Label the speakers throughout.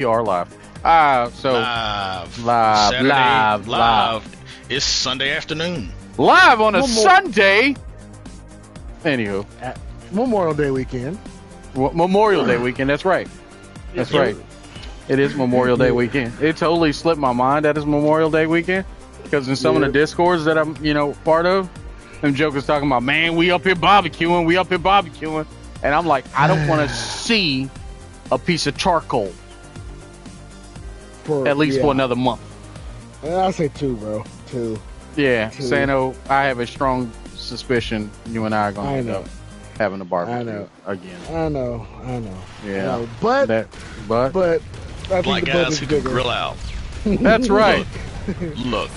Speaker 1: We are live. So
Speaker 2: Live.
Speaker 1: live,
Speaker 2: Saturday,
Speaker 1: live,
Speaker 2: live. It's Sunday afternoon.
Speaker 1: live on a
Speaker 3: One more-
Speaker 1: Sunday. Anywho,
Speaker 3: At Memorial Day weekend.
Speaker 1: Memorial Day weekend. That's right. That's right. It is Memorial Day weekend. It totally slipped my mind that it's Memorial Day weekend because in some of the discords that I'm, part of, them jokers talking about, man, we up here barbecuing, and I'm like, I don't want to see a piece of charcoal at least for another month.
Speaker 3: I say 2, bro. 2.
Speaker 1: Yeah,
Speaker 3: 2.
Speaker 1: Sano, I have a strong suspicion you and I are going to end up having a barbecue again.
Speaker 3: I know.
Speaker 1: Yeah,
Speaker 3: But
Speaker 1: I
Speaker 2: Black
Speaker 3: think the
Speaker 2: guys who can
Speaker 3: bigger.
Speaker 2: grill out.
Speaker 1: That's right.
Speaker 2: Look.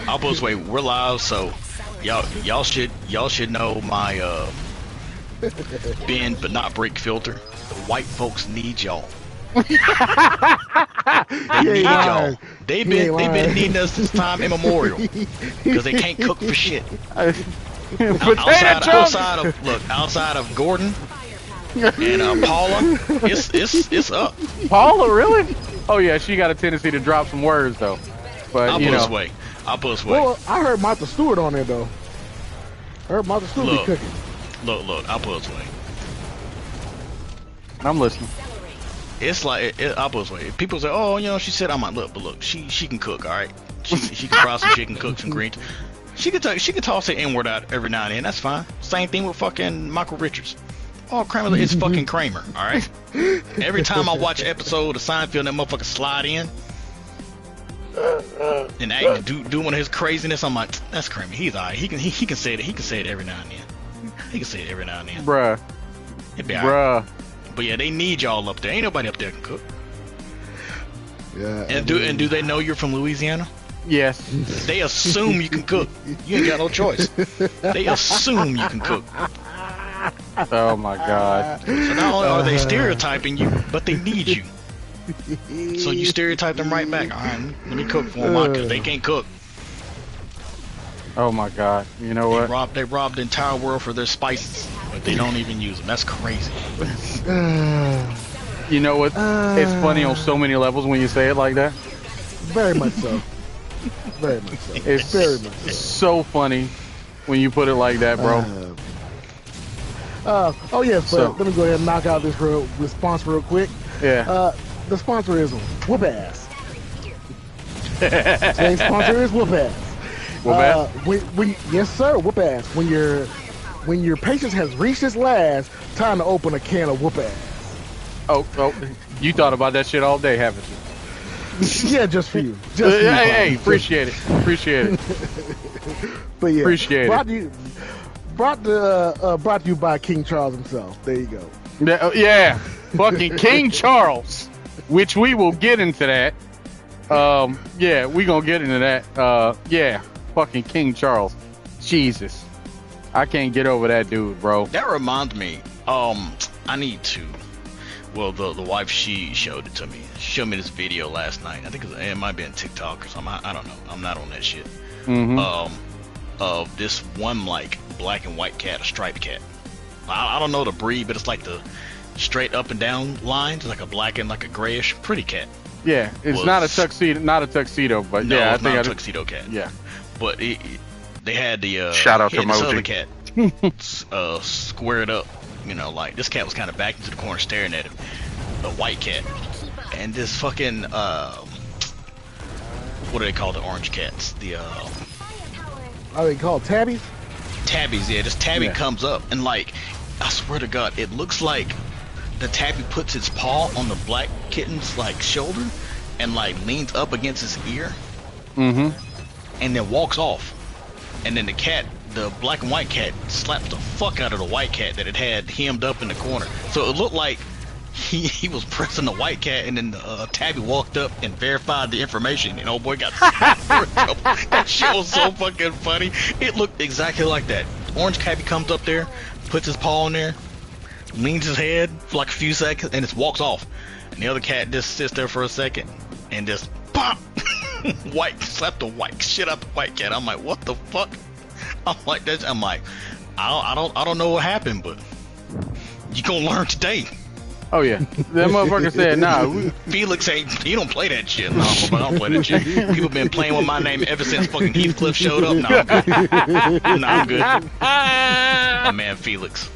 Speaker 2: Outpost way, we're live, so y'all should know my bend but not break filter. The white folks need y'all. They need y'all. They've been needing us this time immemorial because they can't cook for shit. Outside of Gordon and Paula, it's up.
Speaker 1: Paula, really? Oh yeah, she got a tendency to drop some words though. But
Speaker 2: I'll put us way.
Speaker 3: Well, I heard Martha Stewart on there though. I heard Martha Stewart be cooking.
Speaker 2: Look, I'll put us way.
Speaker 1: I'm listening.
Speaker 2: It's like I'll put us way. People say, oh, she said, I'm like, look, she can cook, all right. She can fry some chicken, cook some greens. She could toss the N-word out every now and then. That's fine. Same thing with fucking Michael Richards. Oh, Kramer is fucking Kramer, all right. Every time I watch an episode of Seinfeld, that motherfucker slide in and act, do one of his craziness. I'm like, that's Kramer. He's all right. He can say it. He can say it every now and then. He can say it every now and then.
Speaker 1: Bruh.
Speaker 2: It'd be all right. But yeah, they need y'all up there. Ain't nobody up there can cook.
Speaker 3: Yeah.
Speaker 2: And do they know you're from Louisiana?
Speaker 1: Yes.
Speaker 2: They assume you can cook. You ain't got no choice. They assume you can cook.
Speaker 1: Oh my God.
Speaker 2: So not only are they stereotyping you, but they need you. So you stereotype them right back. All right, let me cook for them because they can't cook.
Speaker 1: Oh my God. You know what?
Speaker 2: They robbed the entire world for their spices, but they don't even use them. That's crazy.
Speaker 1: You know what? It's funny on so many levels when you say it like that.
Speaker 3: Very much so. Very much so.
Speaker 1: It's
Speaker 3: very much
Speaker 1: so funny when you put it like that, bro.
Speaker 3: Oh yes, but let me go ahead and knock out this response real quick.
Speaker 1: Yeah.
Speaker 3: The sponsor is Whoop Ass. Today's sponsor is Whoop Ass.
Speaker 1: Whoop Ass?
Speaker 3: Yes, sir, Whoop Ass. When your patience has reached its last, time to open a can of Whoop Ass.
Speaker 1: Oh, you thought about that shit all day, haven't you?
Speaker 3: Yeah, just for you.
Speaker 1: Hey, appreciate it.
Speaker 3: But yeah,
Speaker 1: appreciate it.
Speaker 3: Brought to you by King Charles himself. There you go.
Speaker 1: Yeah, fucking King Charles, which we will get into that. Yeah, we gonna get into that. Yeah, fucking King Charles. Jesus, I can't get over that dude, bro.
Speaker 2: That reminds me. I need to. Well, the wife, she showed it to me. She showed me this video last night. I think it might be on TikTok or something. I don't know. I'm not on that shit. Of this one like black and white cat, a striped cat. I don't know the breed, but it's like the straight up and down lines, like a black and like a grayish, pretty cat.
Speaker 1: Yeah, it's not a tuxedo, but
Speaker 2: no,
Speaker 1: yeah,
Speaker 2: it's not a tuxedo cat.
Speaker 1: Yeah,
Speaker 2: but they had the
Speaker 1: shout out to
Speaker 2: this other
Speaker 1: Moji
Speaker 2: cat squared up. Like this cat was kind of back into the corner staring at him, a white cat, and this fucking what do they call the orange cats? The
Speaker 3: Are they called tabbies?
Speaker 2: Tabbies, yeah. This tabby comes up and like, I swear to God, it looks like the tabby puts its paw on the black kitten's like shoulder and like leans up against his ear, and then walks off, and then the black and white cat slaps the fuck out of the white cat that it had hemmed up in the corner. So it looked like he was pressing the white cat, and then the tabby walked up and verified the information, and old boy got that shit was so fucking funny. It looked exactly like that. Orange tabby comes up there, puts his paw on there, leans his head for like a few seconds, and just walks off. And the other cat just sits there for a second and just pop slap the white shit out the white cat. I'm like, what the fuck? I'm like, I don't know what happened, but you gonna learn today.
Speaker 1: Oh yeah, that motherfucker said, "Nah,
Speaker 2: Felix ain't. He don't play that shit. No, I don't play that shit. People been playing with my name ever since fucking Heathcliff showed up. No, I'm good. My man Felix.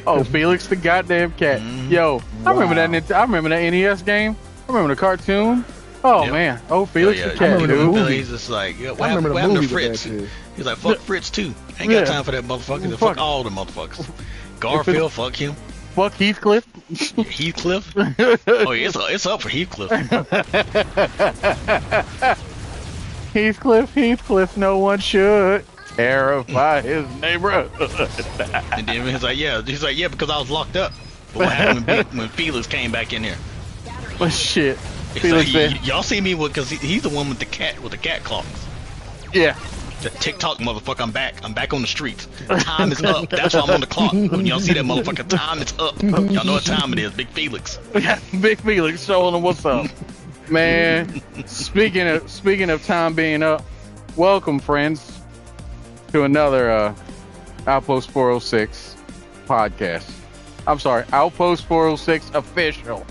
Speaker 1: Oh, Felix the goddamn cat. Yo, I remember that. I remember that NES game. I remember the cartoon. Oh man, oh Felix the cat, dude.
Speaker 2: He's just like, what happened to Fritz? He's like, fuck Fritz too. Ain't got time for that motherfucker. Fuck all the motherfuckers. Garfield, fuck him.
Speaker 1: Fuck Heathcliff.
Speaker 2: Heathcliff? Oh yeah, it's up for Heathcliff.
Speaker 1: Heathcliff, no one should terrify his neighborhood.
Speaker 2: And then he's like, yeah, because I was locked up. But what happened when Felix came back in here?
Speaker 1: But shit.
Speaker 2: Felix said, y'all see me because he's the one with the cat claws.
Speaker 1: Yeah.
Speaker 2: The TikTok motherfucker, I'm back. I'm back on the streets. Time is up. That's why I'm on the clock. When y'all see that motherfucker, time is up. Y'all know what time it is. Big Felix.
Speaker 1: Big Felix showing them what's up. Man, speaking of time being up, welcome friends to another Outpost 406 podcast. I'm sorry, Outpost 406 official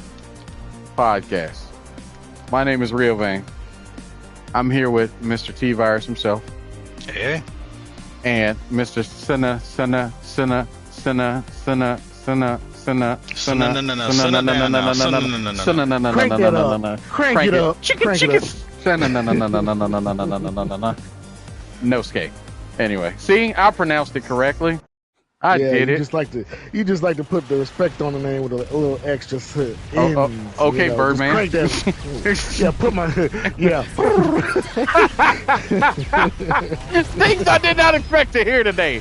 Speaker 1: podcast. My name is Riovane. I'm here with Mr. TeaVirus himself.
Speaker 2: Hey.
Speaker 1: And Mr. Crank it up. No skate. Anyway, see, I pronounced it correctly. I did it.
Speaker 3: You just like to put the respect on the name with a little extra
Speaker 1: okay, Birdman.
Speaker 3: Yeah, put my
Speaker 1: Things I did not expect to hear today.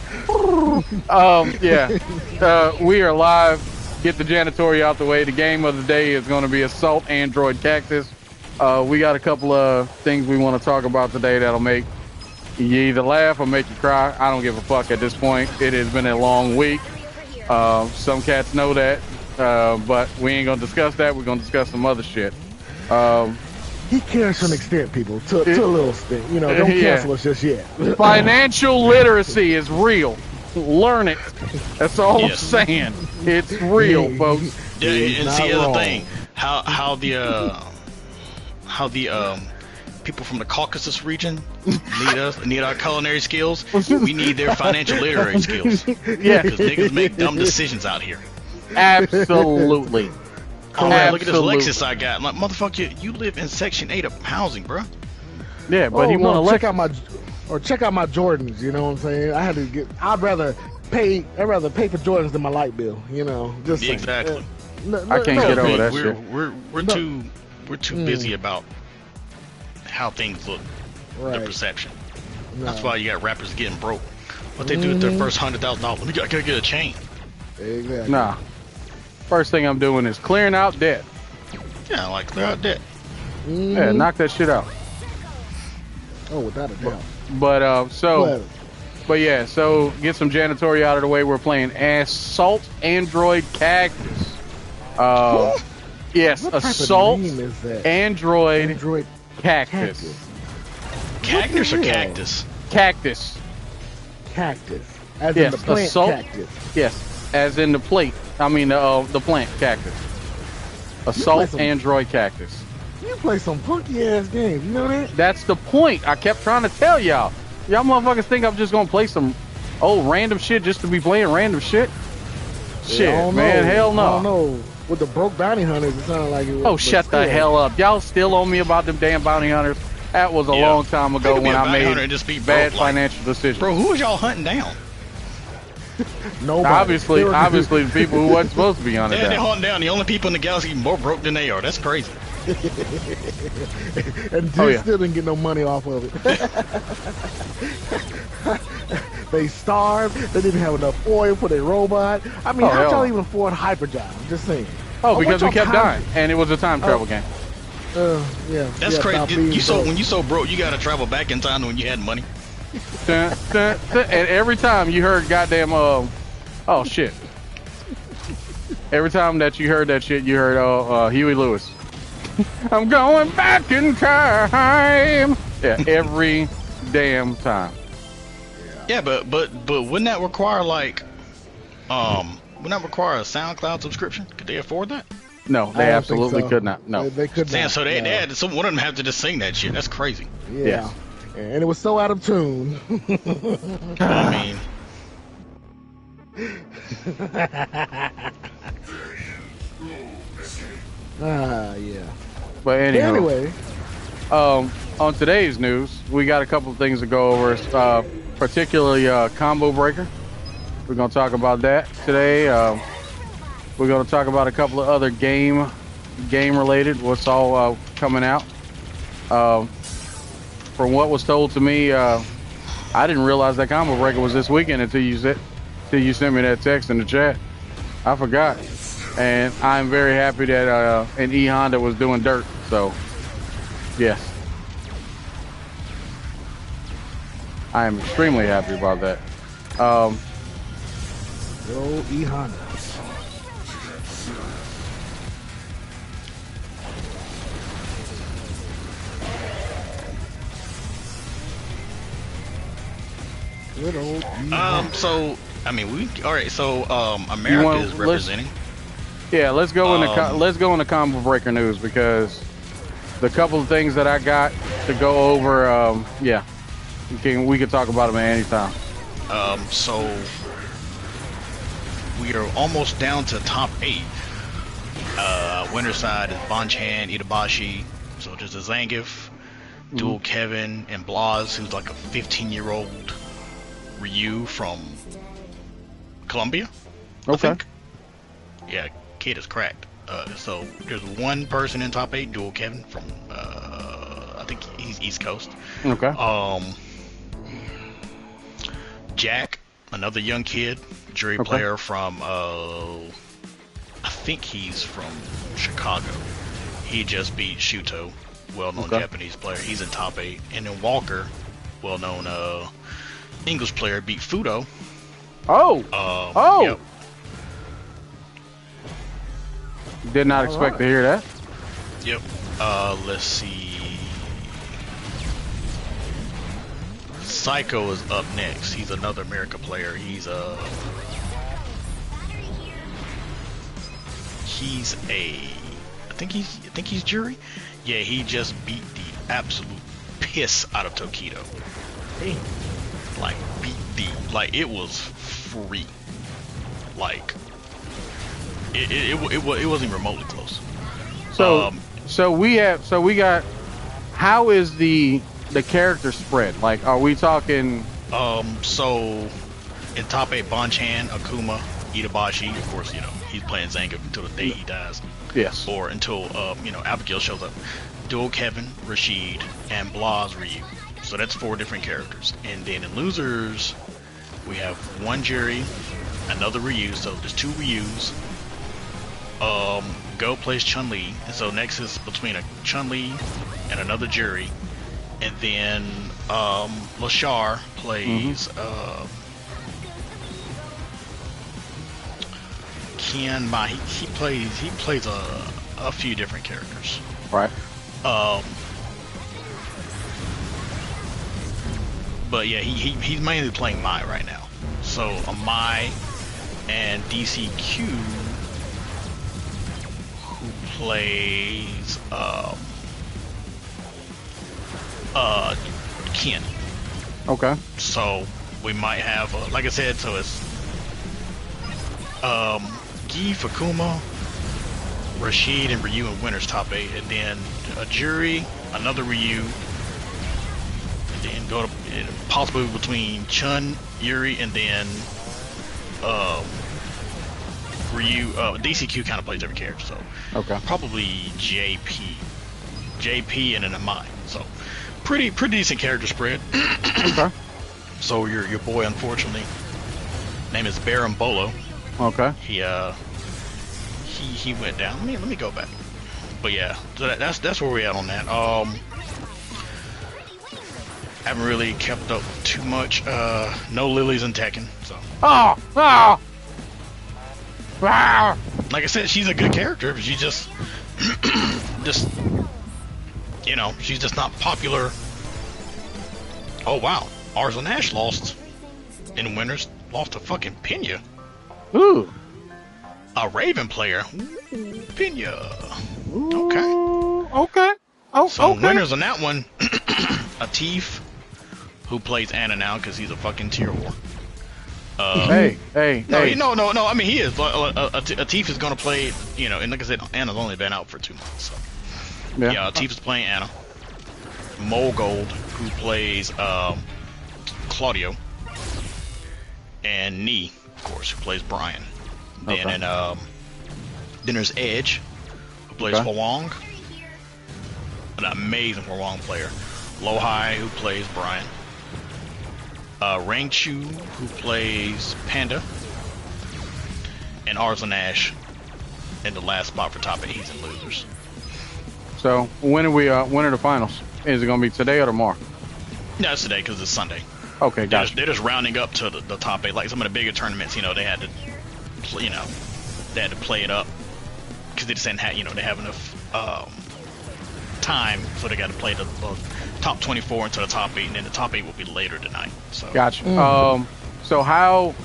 Speaker 1: We are live. Get the janitorial out the way. The game of the day is going to be Assault Android Cactus. We got a couple of things we want to talk about today that'll make you either laugh or make you cry. I don't give a fuck at this point. It has been a long week. Some cats know that, but we ain't gonna discuss that. We're gonna discuss some other shit.
Speaker 3: He cares to an extent, people. To a little extent. You know, don't cancel us just yet.
Speaker 1: Financial literacy is real. Learn it. That's all I'm saying. It's real, folks.
Speaker 2: Yeah, and see the other thing, how the people from the Caucasus region need our culinary skills. We need their financial literary skills.
Speaker 1: Yeah,
Speaker 2: because niggas make dumb decisions out here.
Speaker 1: Absolutely.
Speaker 2: Oh man, look at this Lexus I got. I'm like, motherfucker, you live in Section 8 of housing, bro.
Speaker 1: Yeah, but he want to
Speaker 3: check out my Jordans. You know what I'm saying? I'd rather pay for Jordans than my light bill. You know, just saying.
Speaker 2: Exactly.
Speaker 1: I can't get over that shit.
Speaker 2: We're too busy about how things look, their perception. That's why you got rappers getting broke. What they do with their first $100,000? Let me gotta get a chain.
Speaker 3: Exactly.
Speaker 1: Nah. First thing I'm doing is clearing out debt.
Speaker 2: Yeah, like clear out debt.
Speaker 1: Yeah, knock that shit out.
Speaker 3: Oh, without a doubt.
Speaker 1: So get some janitorial out of the way. We're playing Assault Android Cactus. Yes, Assault Android Cactus.
Speaker 2: Cactus or cactus?
Speaker 1: Cactus.
Speaker 3: Cactus. As in the plant cactus.
Speaker 1: Yes, as in the plate. I mean the plant cactus. Assault Android Cactus.
Speaker 3: You play some funky ass games, you know that?
Speaker 1: That's the point. I kept trying to tell y'all. Y'all motherfuckers think I'm just gonna play some random shit just to be playing random shit? Shit, man, hell no.
Speaker 3: I don't know. With the broke bounty hunters, it sounded like it was.
Speaker 1: Oh, shut the hell up. Y'all still owe me about them damn bounty hunters. That was a long time ago when I made bad financial decisions.
Speaker 2: Bro, who was y'all hunting down?
Speaker 3: Nobody.
Speaker 1: Obviously the people who wasn't supposed to be hunted down.
Speaker 2: They're hunting down the only people in the galaxy more broke than they are. That's crazy.
Speaker 3: And still didn't get no money off of it. They starved. They didn't have enough oil for their robot. I mean, how'd y'all even afford hyperdrive? I'm just saying.
Speaker 1: Because we kept dying, and it was a time travel game.
Speaker 3: Yeah.
Speaker 2: That's crazy. When you so broke, you gotta travel back in time when you had money.
Speaker 1: And every time you heard goddamn shit. Every time that you heard that shit, you heard Huey Lewis. I'm going back in time. Yeah, every damn time.
Speaker 2: Yeah, but wouldn't that require like what would not require a SoundCloud subscription? Could they afford that?
Speaker 1: No, they absolutely could not. No,
Speaker 3: they could not.
Speaker 2: So they
Speaker 3: no.
Speaker 2: had one of them have to just sing that shit. That's crazy.
Speaker 3: Yeah, and it was so out of tune.
Speaker 2: I mean,
Speaker 3: yeah.
Speaker 1: but
Speaker 3: Anyway,
Speaker 1: on today's news, we got a couple of things to go over, particularly Combo Breaker. We're going to talk about that today. We're going to talk about a couple of other game related, what's all coming out. From what was told to me, I didn't realize that Combo Breaker was this weekend until you sent me that text in the chat. I forgot. And I'm very happy that an E Honda was doing dirt. So, yes. I am extremely happy about that.
Speaker 3: Go E Honda. Good old E Honda.
Speaker 2: so I mean, all right. So America is representing.
Speaker 1: Yeah, let's go into Combo Breaker news, because the couple of things that I got to go over. Yeah, we can talk about them at any time.
Speaker 2: So we are almost down to top 8. Winner side is Bonchan, Itabashi, so just a Zangief, Dual Kevin, and Blas, who's like a 15-year-old Ryu from Colombia.
Speaker 1: Okay.
Speaker 2: I think. Yeah, kid is cracked. So there's one person in top 8, Dual Kevin from I think he's East Coast.
Speaker 1: Okay.
Speaker 2: Jack, another young kid, jury player from I think he's from Chicago. He just beat Shuto, well-known Japanese player. He's in top 8. And then Walker, well-known English player, beat Fudo. Yep.
Speaker 1: Did not expect to hear that.
Speaker 2: Yep. Let's see. Psycho is up next. He's another America player. He's I think he's jury. Yeah, he just beat the absolute piss out of Tokido. Like it was free. Like it wasn't remotely close.
Speaker 1: So we got. How is the character spread? Like, are we talking?
Speaker 2: So in top 8, Bonchan, Akuma, Itabashi. Of course, he's playing Zangief until the day he dies.
Speaker 1: Yes.
Speaker 2: Or until Abigail shows up. Dual Kevin, Rashid, and Blas Ryu. So that's 4 different characters. And then in losers, we have one jury, another Ryu. So there's 2 Ryus. Go plays Chun-Li, and so next is between a Chun-Li and another jury. And then Lashar plays Ken Ma. He plays a few different characters.
Speaker 1: Right.
Speaker 2: But yeah, he's mainly playing Mai right now. So a Mai and DCQ, who plays Ken.
Speaker 1: Okay.
Speaker 2: So we might have, like I said, so it's Gi, Fakuma, Rashid, and Ryu in winners top 8, and then a jury, another Ryu, and then go to possibly between Chun, Yuri, and then Ryu. DCQ kind of plays every character, so probably JP, and then a Mai. So pretty decent character spread.
Speaker 1: Okay.
Speaker 2: So your boy, unfortunately, name is Baron Bolo.
Speaker 1: Okay.
Speaker 2: He went down. Let me go back. But yeah, so that's where we at on that. Haven't really kept up too much. No Lilies in Tekken. So. Like I said, she's a good character, but she just she's just not popular. Oh wow, Arza Nash lost in winners. Lost to fucking Pena.
Speaker 1: Ooh.
Speaker 2: A Raven player. Ooh, Pena. Okay.
Speaker 1: Okay. Oh,
Speaker 2: So
Speaker 1: okay.
Speaker 2: winners on that one. A Thief, who plays Anna now because he's a fucking tier 4.
Speaker 1: Hey.
Speaker 2: No. I mean, he is. A Thief is gonna play. You know, and like I said, Anna's only been out for 2 months. So yeah, a Thief is playing Anna. Mogold, who plays Claudio, and Nee, of course, who plays Brian. Then then there's Edge, who plays Huang, an amazing Huang player. Lohai, who plays Brian. Rangchu, who plays Panda, and Arzanash in the last spot for top 8. He's in losers.
Speaker 1: So when are the finals? Is it gonna be today or tomorrow?
Speaker 2: No, it's today because it's Sunday.
Speaker 1: Okay, gotcha.
Speaker 2: They're just rounding up to the top 8. Like some of the bigger tournaments, you know, they had to, they had to play it up because they just didn't have, they have enough time, so they got to play the top 24 into the top 8, and then the top 8 will be later tonight. So
Speaker 1: gotcha. So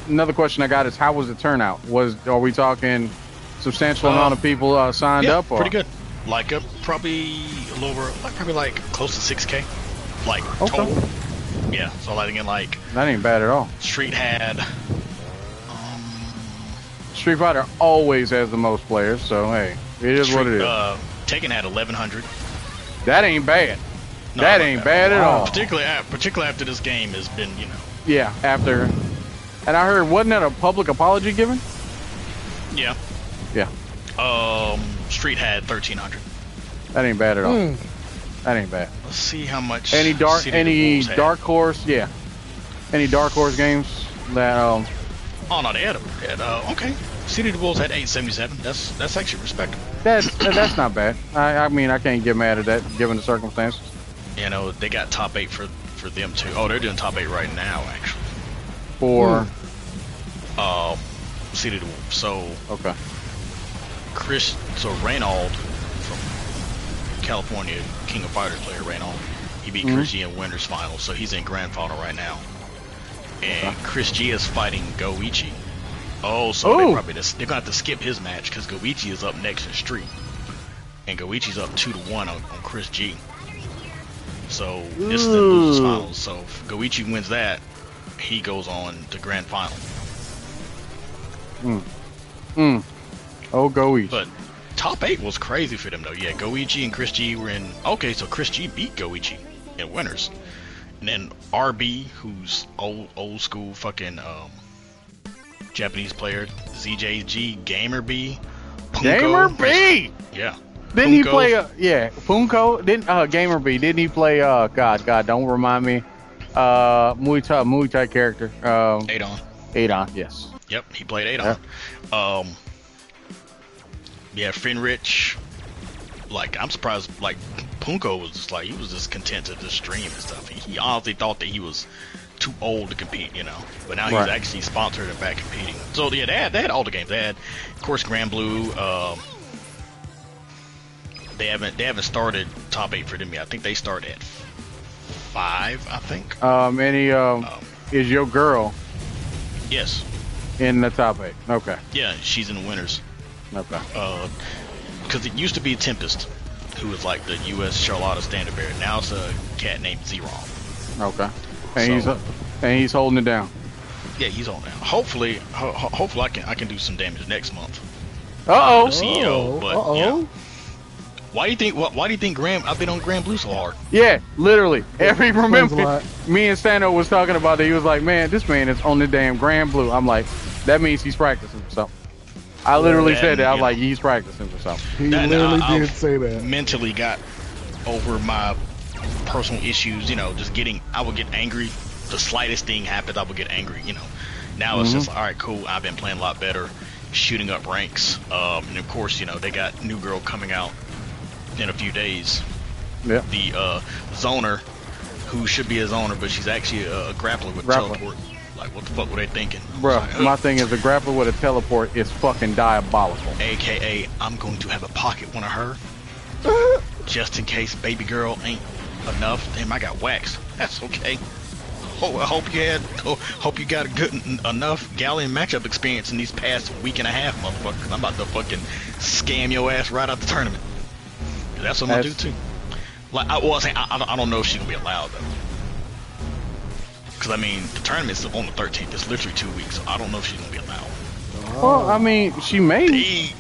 Speaker 1: another question I got is, how was the turnout? Are we talking substantial amount of people signed up? Or?
Speaker 2: Pretty good. Like probably a little over, like close to 6K, like total. Yeah. So like again, like
Speaker 1: that ain't bad at all.
Speaker 2: Street had.
Speaker 1: Street Fighter always has the most players, so hey, it is what it is.
Speaker 2: Tekken had 1,100.
Speaker 1: That ain't bad.
Speaker 2: No,
Speaker 1: that ain't bad at all.
Speaker 2: Particularly after this game has been,
Speaker 1: Yeah, after. And I heard, wasn't that a public apology given?
Speaker 2: Yeah.
Speaker 1: Yeah.
Speaker 2: Street had 1,300.
Speaker 1: That ain't bad at all. That ain't bad.
Speaker 2: Let's see how much.
Speaker 1: Any dark horse? Yeah. Any dark horse games that
Speaker 2: Oh no, they had okay. City of the Wolves had 877. That's actually respectable.
Speaker 1: That's not bad. I mean, I can't get mad at that given the circumstances.
Speaker 2: They got top 8 for them too. Oh, they're doing top 8 right now actually.
Speaker 1: For
Speaker 2: City of the Wolves. So
Speaker 1: okay.
Speaker 2: Reynald from California, King of Fighters player Reynald, he beat Chris G in winners final, so he's in grand final right now. And Chris G is fighting Goichi. Oh, so they're gonna have to skip his match because Goichi is up next in Street, and Goichi's up 2-1 on Chris G. So this is the losers finals. So if Goichi wins that, he goes on to grand final.
Speaker 1: Oh, Goichi.
Speaker 2: But top 8 was crazy for them though. Yeah, Goichi and Chris G were in. Okay, so Chris G beat Goichi in winners, and then RB, who's old school fucking Japanese player, ZJG, Gamer B, Punko.
Speaker 1: Gamer B.
Speaker 2: Yeah.
Speaker 1: Didn't he play? Punko. Didn't Gamer B? Didn't he play? God, don't remind me. Muay Thai character. Adon. Yes.
Speaker 2: Yep, he played Adon. Yep. Yeah, Finrich. Like, I'm surprised. Like, Punko was just like, he was just content to just stream and stuff. He honestly thought that he was too old to compete, but now he's actually sponsored and back competing. So yeah, they had all the games. They had, of course, Grand Blue. They haven't started top 8 for them yet. I think they start at 5. I think.
Speaker 1: Is your girl?
Speaker 2: Yes.
Speaker 1: In the top 8. Okay.
Speaker 2: Yeah, she's in the winners.
Speaker 1: Okay.
Speaker 2: Because it used to be Tempest, who was like the U.S. Charlotta standard bearer. Now it's a cat named Zeron.
Speaker 1: Okay. And he's holding it down.
Speaker 2: Yeah, he's holding it down. Hopefully I can do some damage next month. CEO, but why do you think I've been on Grand Blue so hard?
Speaker 1: Yeah, literally. Remember me and Sano was talking about that. He was like, "Man, this man is on the damn Grand Blue." I'm like, that means he's practicing for something. I literally said that. I was like, he's practicing for something.
Speaker 3: He literally did say that.
Speaker 2: Mentally got over my personal issues, I would get angry. The slightest thing happens, I would get angry, Now it's just, all right, cool. I've been playing a lot better, shooting up ranks. And of course, they got New Girl coming out in a few days.
Speaker 1: Yeah.
Speaker 2: The Zoner, who should be a Zoner, but she's actually a grappler with teleport. Like, what the fuck were they thinking?
Speaker 1: Bro, my thing is, a grappler with a teleport is fucking diabolical.
Speaker 2: AKA, I'm going to have a pocket one of her. Just in case baby girl ain't enough. Damn, I got waxed. That's okay. hope you got a good enough Galleon matchup experience in these past week and a half, motherfucker. 'Cause I'm about to fucking scam your ass right out the tournament. That's what I'm gonna do too. Like I don't know if she's gonna be allowed though. Because I mean, the tournament's on the 13th. It's literally 2 weeks. So I don't know if she's gonna be allowed.
Speaker 1: Well, I mean, she may.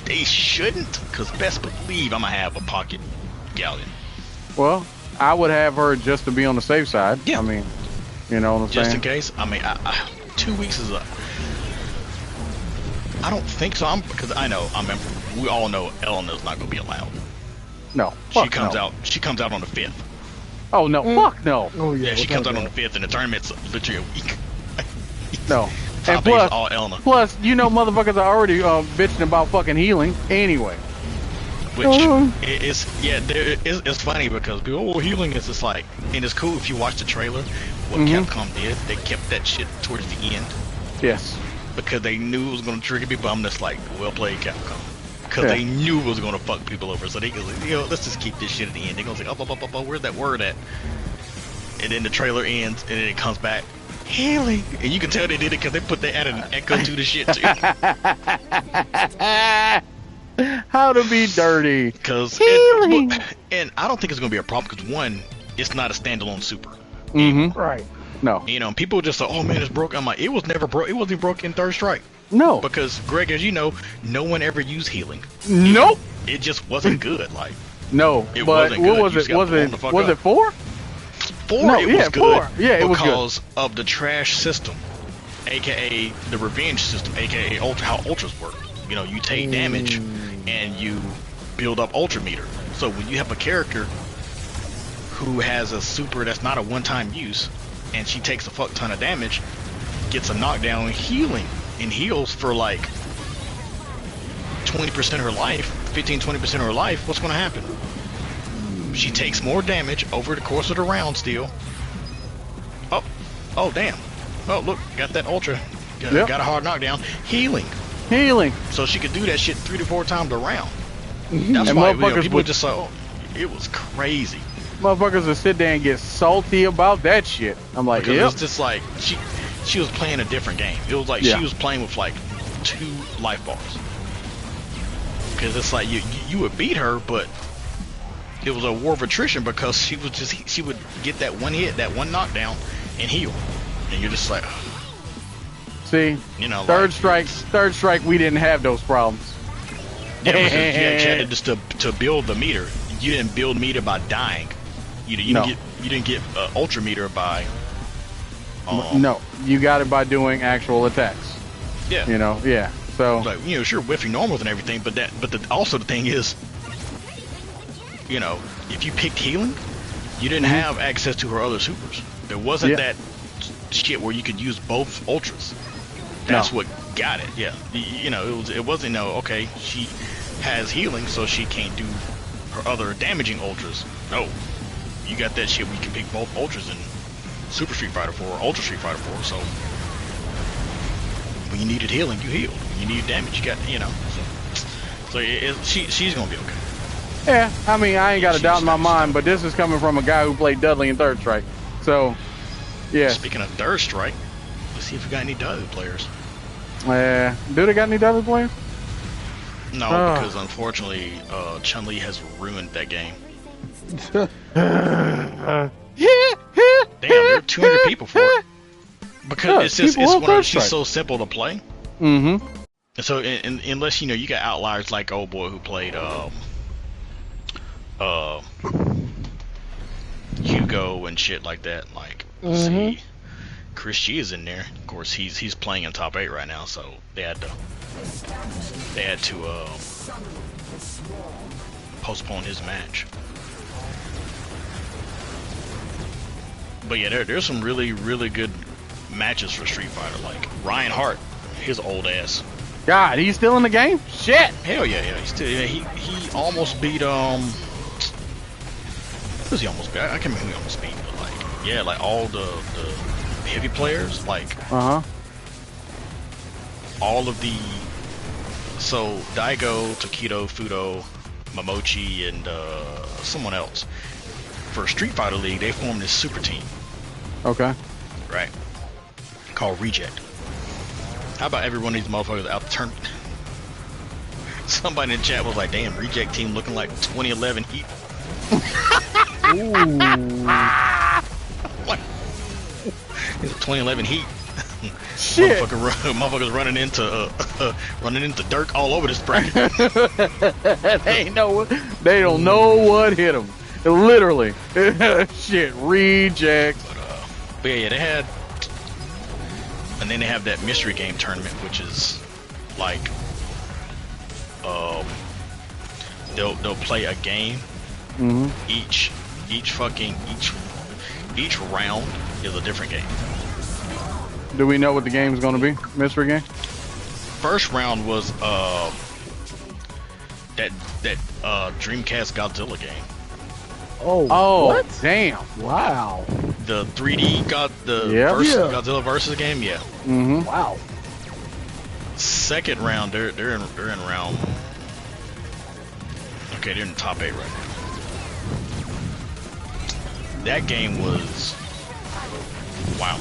Speaker 2: They shouldn't, because best believe I'm gonna have a pocket Galleon.
Speaker 1: Well, I would have her just to be on the safe side.
Speaker 2: Yeah.
Speaker 1: I mean, you know what I'm saying?
Speaker 2: Just in case. I mean, 2 weeks is a. I don't think so. Because we all know Elena's not gonna be allowed.
Speaker 1: No.
Speaker 2: She comes out. She comes out on the 5th.
Speaker 1: Oh no! Fuck no!
Speaker 3: Oh yeah.
Speaker 2: Yeah, she comes out on the 5th, and the tournament's literally a week.
Speaker 1: No.
Speaker 2: And all Elena.
Speaker 1: Plus, you know, motherfuckers are already bitching about fucking healing anyway.
Speaker 2: Which it's funny because people, healing is just like, and it's cool if you watch the trailer. What Capcom did, they kept that shit towards the end.
Speaker 1: Yes.
Speaker 2: Because they knew it was gonna trigger people. I'm just like, well played, Capcom. Because they knew it was gonna fuck people over. So they go, let's just keep this shit at the end. They gonna say, oh, where's that word at? And then the trailer ends, and then it comes back. Healing, and you can tell they did it because they added an echo to the shit too.
Speaker 1: How to be dirty?
Speaker 2: Because and I don't think it's gonna be a problem because one, it's not a standalone super.
Speaker 3: Right.
Speaker 1: No.
Speaker 2: You know, people just say, "Oh man, it's broke." I'm like, it was never broke. It wasn't broke in Third Strike.
Speaker 1: No.
Speaker 2: Because Greg, as you know, no one ever used healing.
Speaker 1: Nope.
Speaker 2: It just wasn't good. Like.
Speaker 1: No.
Speaker 2: It
Speaker 1: but
Speaker 2: wasn't good.
Speaker 1: What was it? Was it 4?
Speaker 2: 4,
Speaker 1: no,
Speaker 2: it was good
Speaker 1: 4. Yeah, it was good.
Speaker 2: Because of the trash system, aka the revenge system, aka how ultras work. You know, you take damage and you build up ultra meter. So when you have a character who has a super that's not a one-time use, and she takes a fuck ton of damage, gets a knockdown healing, and heals for like 20% of her life, 15-20% of her life, what's going to happen? She takes more damage over the course of the round still. Oh damn. Oh look, got that ultra. Got a hard knockdown. Healing. So she could do that shit 3 to 4 times a round. That's why people just like, it was crazy.
Speaker 1: Motherfuckers would sit there and get salty about that shit. I'm like,
Speaker 2: It was just like, she was playing a different game. It was like she was playing with like 2 life bars. Because it's like, you would beat her, but it was a war of attrition because she would get that one hit, that one knockdown, and heal. And you're just like,
Speaker 1: see,
Speaker 2: you know,
Speaker 1: third strike, we didn't have those problems.
Speaker 2: Yeah, because you had just to build the meter. You didn't build meter by dying. You didn't get ultra meter by.
Speaker 1: No, you got it by doing actual attacks.
Speaker 2: Yeah.
Speaker 1: You know, yeah. So
Speaker 2: like, sure, whiffing normals and everything, but also the thing is, you know, if you picked healing, you didn't have access to her other supers. There wasn't that shit where you could use both ultras. That's what got it. Yeah, you know, it wasn't okay, she has healing, so she can't do her other damaging ultras. No, you got that shit where you can pick both ultras in Super Street Fighter 4 or Ultra Street Fighter 4. So when you needed healing, you healed. When you needed damage, you got, you know. So she's gonna be okay.
Speaker 1: Yeah, I mean, I ain't got a doubt in my mind, but this is coming from a guy who played Dudley in Third Strike. So, yeah.
Speaker 2: Speaking of Third Strike, let's see if we got any Dudley players.
Speaker 1: Do they got any Dudley players?
Speaker 2: No, because unfortunately, Chun-Li has ruined that game. Damn, there are 200 people for it. Because she's so simple to play.
Speaker 1: Mm-hmm.
Speaker 2: So, unless, you got outliers like old boy who played, Hugo and shit like that. Like, see, Chris G is in there. Of course, he's playing in top 8 right now, so they had to postpone his match. But yeah, there's some really, really good matches for Street Fighter. Like Ryan Hart, his old ass.
Speaker 1: God, he's still in the game? Shit.
Speaker 2: Hell yeah. He's still. He almost beat who's he almost beat? I can't remember who he almost beat, but like all the heavy players, like all of the Daigo, Takedo, Fudo, Momochi, and someone else for Street Fighter League, they formed this super team.
Speaker 1: Okay.
Speaker 2: right? Called Reject. How about every one of these motherfuckers out the tournament? Somebody in the chat was like, damn, Reject team looking like 2011 Heat.
Speaker 3: Ooh.
Speaker 2: What? It's 2011 Heat.
Speaker 1: Shit.
Speaker 2: Motherfuckers running into Dirk all over this bracket.
Speaker 1: They don't know what hit them. Literally. Shit. Reject.
Speaker 2: But yeah, they had, and then they have that mystery game tournament, which is like, they'll play a game.
Speaker 1: Mm-hmm.
Speaker 2: Each round is a different game.
Speaker 1: Do we know what the game's going to be? Mystery game?
Speaker 2: First round was that Dreamcast Godzilla game.
Speaker 3: Oh, what?
Speaker 1: Damn.
Speaker 3: Wow.
Speaker 2: The 3D Godzilla versus game, yeah.
Speaker 1: Mm-hmm.
Speaker 3: Wow.
Speaker 2: Second round, they're in round. Okay, they're in the top 8 right now. That game was wow.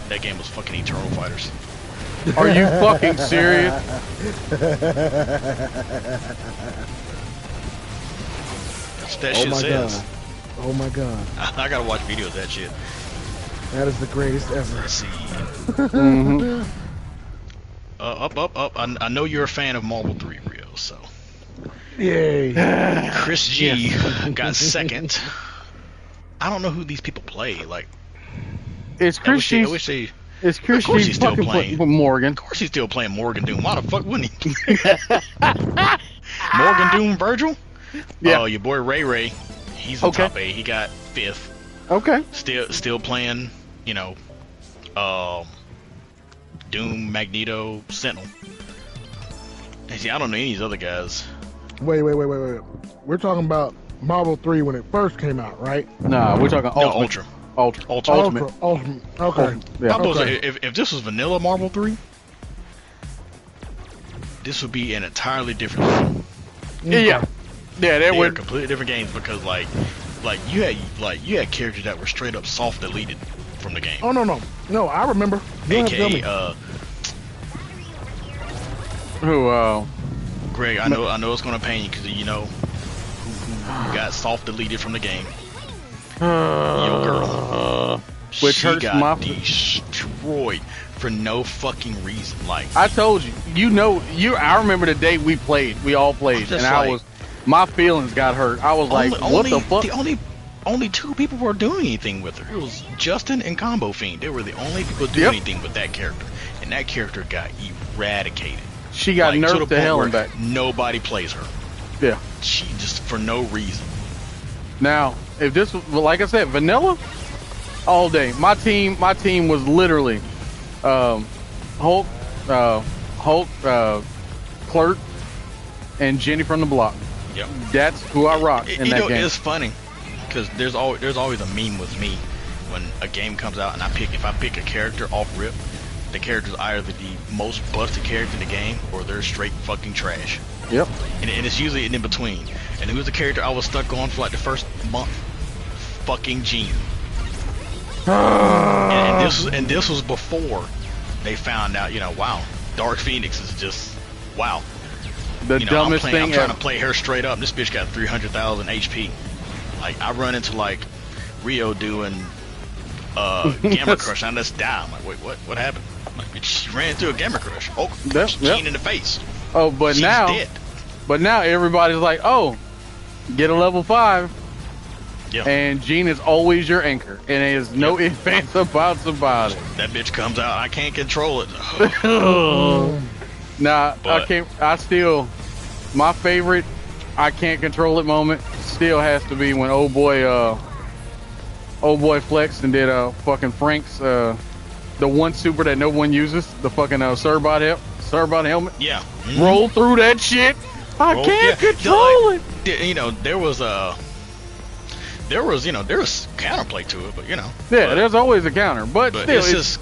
Speaker 2: That game was fucking Eternal Fighters.
Speaker 1: Are you fucking serious?
Speaker 2: That shit says.
Speaker 3: God. Oh my god.
Speaker 2: I gotta watch videos of that shit.
Speaker 3: That is the greatest ever.
Speaker 2: Let's see.
Speaker 1: Mm-hmm.
Speaker 2: Up. I know you're a fan of Marvel 3, Rio, so.
Speaker 3: Yay.
Speaker 2: Chris G got second. I don't know who these people play. Like,
Speaker 1: It's Chris G. It's Chris G.
Speaker 2: He's still playing
Speaker 1: Morgan.
Speaker 2: Of course he's still playing Morgan Doom. Why the fuck wouldn't he? Morgan Doom Virgil?
Speaker 1: Yeah.
Speaker 2: Oh, your boy Ray. He's in top 8. He got 5th.
Speaker 1: Okay.
Speaker 2: Still playing, Doom, Magneto, Sentinel. And see, I don't know any of these other guys.
Speaker 3: Wait. We're talking about Marvel 3 when it first came out, right?
Speaker 1: Nah, we're talking
Speaker 2: Ultra.
Speaker 1: Ultimate.
Speaker 3: Okay.
Speaker 1: Yeah.
Speaker 2: Okay. If this was vanilla Marvel 3, this would be an entirely different game.
Speaker 1: Yeah,
Speaker 2: They were completely different games because you had characters that were straight up soft deleted from the game.
Speaker 3: Oh no, I remember.
Speaker 2: AKA
Speaker 1: Who?
Speaker 2: Greg, I know it's gonna pain you because you know who got soft deleted from the game. Your girl.
Speaker 1: Which
Speaker 2: she
Speaker 1: hurts
Speaker 2: got
Speaker 1: my
Speaker 2: destroyed for no fucking reason. Like
Speaker 1: I told you. I remember the day we all played, and my feelings got hurt. I was what the fuck?
Speaker 2: The only 2 people were doing anything with her. It was Justin and Combo Fiend. They were the only people doing anything with that character, and that character got eradicated.
Speaker 1: She got nerfed to hell and back.
Speaker 2: Nobody plays her.
Speaker 1: Yeah.
Speaker 2: She just for no reason.
Speaker 1: Now, if this was, like I said, vanilla, all day. My team was literally Hulk, Clerk, and Jenny from the Block.
Speaker 2: Yep.
Speaker 1: That's who I rock in that game.
Speaker 2: It's funny because there's always a meme with me when a game comes out and if I pick a character off rip, the character's either the most busted character in the game or they're straight fucking trash.
Speaker 1: Yep.
Speaker 2: And it's usually in between. And who's the character I was stuck on for like the first month? Fucking Jean. and this was before they found out, wow, Dark Phoenix is just wow.
Speaker 1: The dumbest thing
Speaker 2: I'm trying to play her straight up. This bitch got 300,000 HP. Like I run into like Rio doing Gamma Crush, and I just die. I'm like, wait, what happened? Like, she ran into a Gamma Crush. Oh, Jean in the face.
Speaker 1: Oh, but
Speaker 2: she's dead.
Speaker 1: But now everybody's like, oh, get a level 5.
Speaker 2: Yeah.
Speaker 1: And Jean is always your anchor, and there's no ifs, ands, or buts about it.
Speaker 2: That bitch comes out, I can't control it.
Speaker 1: Nah, my favorite I can't control it moment still has to be when old boy flexed and did fucking Frank's the one super that no one uses, the fucking Cerbot helmet.
Speaker 2: Yeah.
Speaker 1: Roll through that shit. I can't control it.
Speaker 2: There was counterplay to it, but
Speaker 1: there's always a counter, but still,
Speaker 2: it's just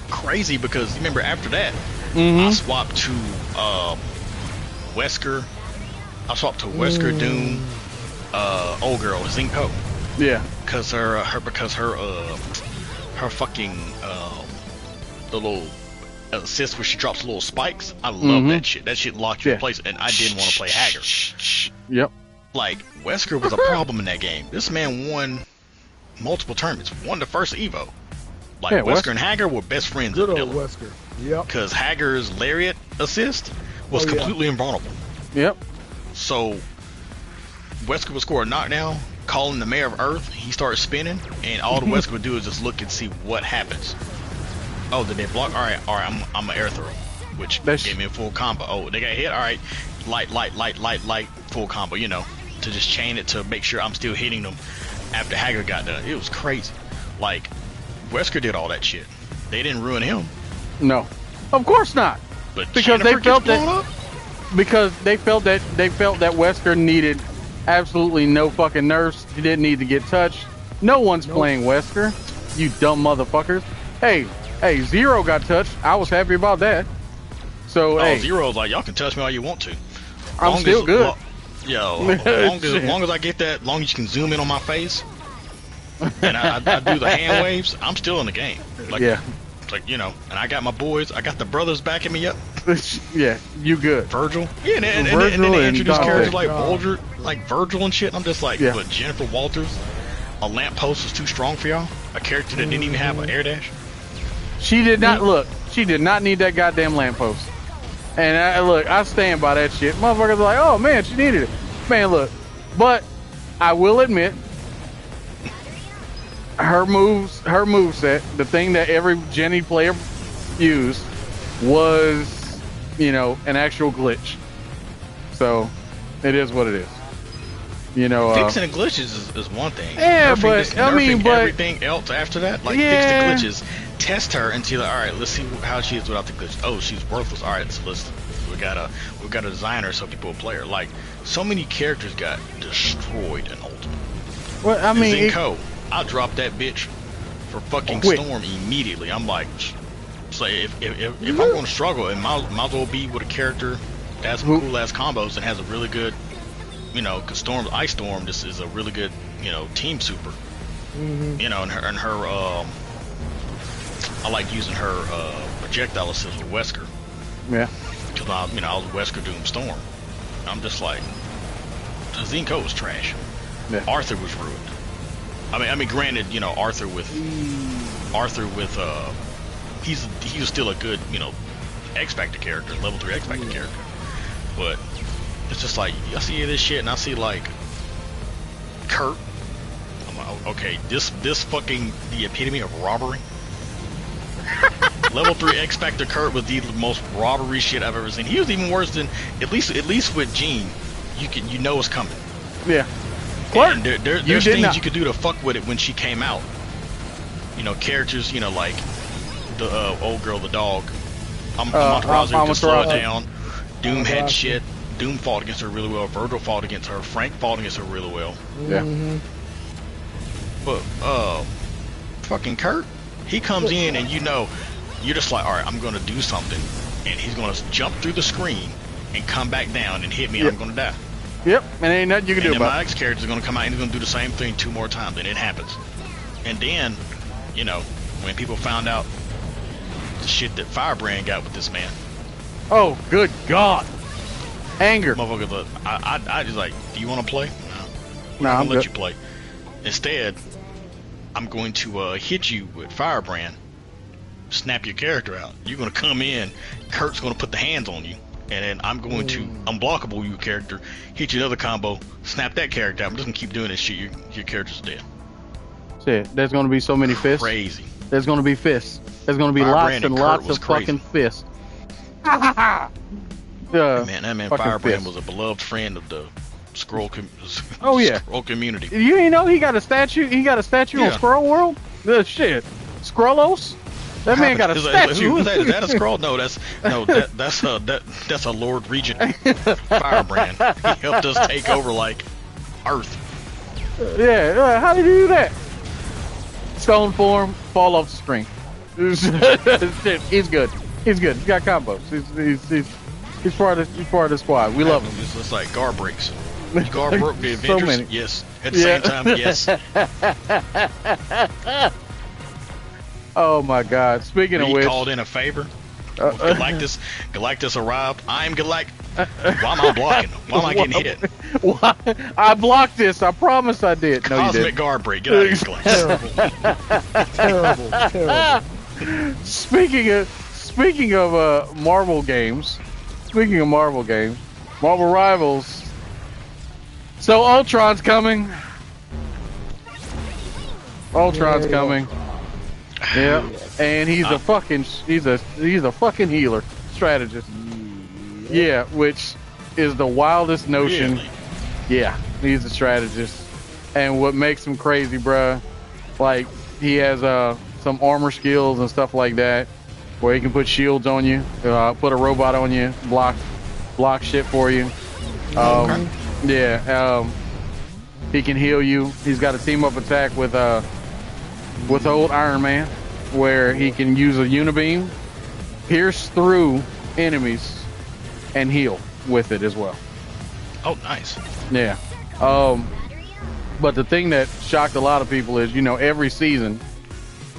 Speaker 2: crazy because remember after that, I swapped to Wesker. I swapped to Wesker, Doom, her fucking the little assist where she drops little spikes. I love that shit. That shit locked you in place, and I didn't want to play Hager.
Speaker 1: Yep.
Speaker 2: Like, Wesker was a problem in that game. This man won multiple tournaments. Won the first Evo. Like, Wesker and Hager were best friends.
Speaker 3: Good old Wesker. Yep.
Speaker 2: Because Hager's lariat assist was completely invulnerable.
Speaker 1: Yep.
Speaker 2: So, Wesker would score a knockdown, calling the Mayor of Earth. He started spinning, and all the Wesker would do is just look and see what happens. Oh, did they block? All right, I'm an air throw, which gave me a full combo. Oh, they got hit. All right, light, full combo. You know, to just chain it to make sure I'm still hitting them after Hager got done. It was crazy. Like, Wesker did all that shit. They didn't ruin him.
Speaker 1: No, of course not.
Speaker 2: But
Speaker 1: because
Speaker 2: Jennifer
Speaker 1: they felt
Speaker 2: gets
Speaker 1: that.
Speaker 2: blown up?
Speaker 1: Because they felt that Wesker needed absolutely no fucking nerfs. He didn't need to get touched. No one's playing Wesker. You dumb motherfuckers. Hey, Zero got touched. I was happy about that. So, hey.
Speaker 2: Zero's like, y'all can touch me all you want to.
Speaker 1: I'm still good.
Speaker 2: As long as I get that, long as you can zoom in on my face, and I do the hand waves, I'm still in the game. Like,
Speaker 1: yeah.
Speaker 2: Like, you know, and I got my boys, I got the brothers backing me up.
Speaker 1: Yeah, you good.
Speaker 2: Virgil. Yeah, and then they introduce characters like Virgil and shit. And I'm just like, but Jennifer Walters, a lamppost was too strong for y'all? A character that didn't even have an air dash?
Speaker 1: She did not she did not need that goddamn lamppost. And I stand by that shit. Motherfuckers are like, oh man, she needed it. Man, look. But I will admit, her moveset, the thing that every Jenny player used was, you know, an actual glitch. So it is what it is. You know,
Speaker 2: fixing the glitches is one thing.
Speaker 1: Yeah, but
Speaker 2: everything else after that, like fix the glitches, test her and see, like, all right, let's see how she is without the glitch. Oh, she's worthless. All right, so we gotta design her so people will play her. Like, so many characters got destroyed in Ultimate.
Speaker 1: Well, I mean,
Speaker 2: Zinko, I dropped that bitch for fucking Storm immediately. I'm like, so if I'm going to struggle, it might as well be with a character that has some cool ass combos and has a really good, you know, cause Ice Storm, this is a really good, you know, team super. You know, and her I like using her projectile assist with Wesker.
Speaker 1: Yeah.
Speaker 2: Cause I was Wesker Doom Storm. I'm just like, Zinko was trash.
Speaker 1: Yeah.
Speaker 2: Arthur was ruined. I mean, granted, you know, Arthur with he was still a good, you know, X Factor character, level 3 X Factor character. But it's just like, I see this shit and I see like Kurt. I'm like, okay, this fucking the epitome of robbery. Level 3 X Factor Kurt was the most robbery shit I've ever seen. He was even worse than at least with Jean. You know it's coming.
Speaker 1: Yeah.
Speaker 2: And there's things you could do to fuck with it when she came out. You know, characters, you know, like the old girl, the dog. Amaterasu to slow it down. Doom had shit. Doom fought against her really well. Virgil fought against her. Frank fought against her really well.
Speaker 1: Yeah.
Speaker 2: But fucking Kurt, he comes in and you know, you're just like, all right, I'm gonna do something, and he's gonna jump through the screen and come back down and hit me, and I'm gonna die.
Speaker 1: Yep, and ain't nothing you can do about it.
Speaker 2: And then my next character's gonna come out and he's gonna do the same thing 2 more times, and it happens. And then, you know, when people found out the shit that Firebrand got with this man.
Speaker 1: Oh, good God. Anger.
Speaker 2: Motherfucker, I just like, do you want to play? No. I'm gonna let you play. Instead, I'm going to hit you with Firebrand, snap your character out. You're gonna come in, Kurt's gonna put the hands on you, and then I'm going to unblockable your character, hit you another combo, snap that character out. I'm just gonna keep doing this shit. Your character's dead.
Speaker 1: Shit, there's gonna be so many fists.
Speaker 2: Crazy.
Speaker 1: There's gonna be fists. There's gonna be lots and lots of fucking fists.
Speaker 2: Man, that man Firebrand
Speaker 1: fist.
Speaker 2: was a beloved friend of the Scroll community.
Speaker 1: You ain't know he got a statue? He got a statue on Scroll World? The shit. Scrollos? That man got a statue.
Speaker 2: Who is that? Is that a scroll? No, that's a Lord Regent Firebrand. He helped us take over like Earth.
Speaker 1: Yeah, how did you do that? Stone form, fall off the screen. He's good. He's got combos. He's part of the squad. We love him.
Speaker 2: It's like guard breaks. Guard broke the Avengers.
Speaker 1: So many.
Speaker 2: Yes. At the same time, yes.
Speaker 1: Oh my God! Speaking of
Speaker 2: He
Speaker 1: which,
Speaker 2: called in a favor. Galactus arrived. I'm Galactus. Why am I blocking? Why am I getting hit?
Speaker 1: Why? I blocked this. I promise I did. No, you
Speaker 2: Cosmic
Speaker 1: didn't.
Speaker 2: guard break. Get out of here, Galactus.
Speaker 3: Terrible.
Speaker 1: Speaking of Marvel games. Speaking of Marvel games, Marvel Rivals. So Ultron's coming. Ultron's coming. Yeah, and he's a fucking healer, strategist. Yeah, which is the wildest notion.
Speaker 2: Really?
Speaker 1: Yeah, he's a strategist, and what makes him crazy, bruh, like he has some armor skills and stuff like that, where he can put shields on you, put a robot on you, block shit for you. Yeah, he can heal you. He's got a team up attack with old Iron Man, where he can use a unibeam, pierce through enemies, and heal with it as well.
Speaker 2: Oh, nice.
Speaker 1: Yeah. But the thing that shocked a lot of people is, every season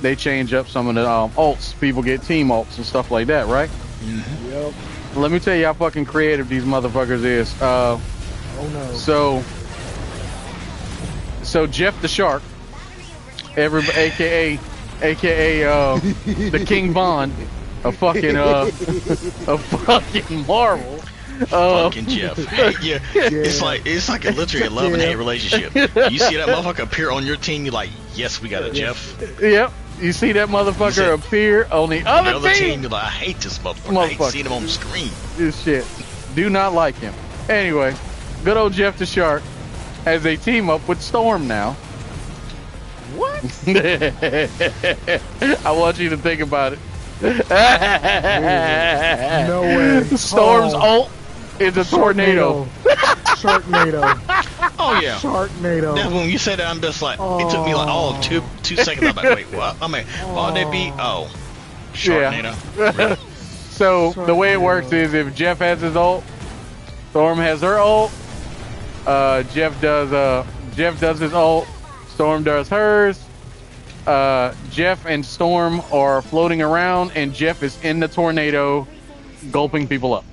Speaker 1: they change up some of the ults. People get team ults and stuff like that, right?
Speaker 2: Mm-hmm.
Speaker 3: Yep.
Speaker 1: Let me tell you how fucking creative these motherfuckers is.
Speaker 3: Oh no.
Speaker 1: So Jeff the Shark, aka the King Von of fucking Marvel.
Speaker 2: Fucking Jeff. Hey, yeah. It's like literally a love and hate relationship. You see that motherfucker appear on your team, you're like, yes, we got a Jeff.
Speaker 1: Yep. You see that motherfucker appear on the other team.
Speaker 2: You're like, I hate this motherfucker. I hate seeing him on the screen.
Speaker 1: This shit. Do not like him. Anyway, good old Jeff the Shark has a team up with Storm now.
Speaker 3: What?
Speaker 1: I want you to think about it.
Speaker 3: No way.
Speaker 1: Storm's ult is a tornado.
Speaker 3: Sharknado.
Speaker 2: Oh yeah.
Speaker 3: Sharknado.
Speaker 2: That's when you said that, I'm just like, it took me like two seconds. I'm like, wait, what? I mean, why they be? Oh, Sharknado.
Speaker 1: Yeah. Really? So the way it works is, if Jeff has his ult, Storm has her ult. Jeff does his ult. Storm does hers. Jeff and Storm are floating around, and Jeff is in the tornado, gulping people up.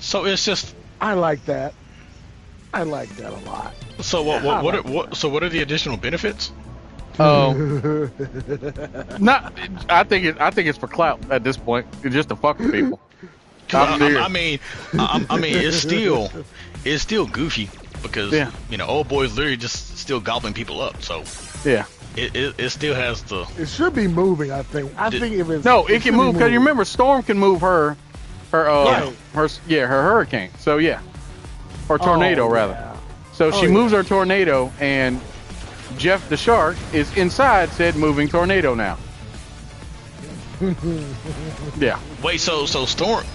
Speaker 2: So it's just.
Speaker 3: I like that. I like that a lot.
Speaker 2: So what are the additional benefits?
Speaker 1: Not. I think it's for clout at this point. It's just to fuck with people.
Speaker 2: I mean, it's still goofy because old boy's literally just still gobbling people up. So
Speaker 1: yeah,
Speaker 2: it still has the.
Speaker 3: It should be moving. I think if it's
Speaker 1: it can move, because you remember Storm can move her hurricane. So yeah, or tornado rather.
Speaker 3: Yeah.
Speaker 1: So she moves her tornado, and Jeff the Shark is inside said moving tornado now. Yeah.
Speaker 2: Wait, so Storm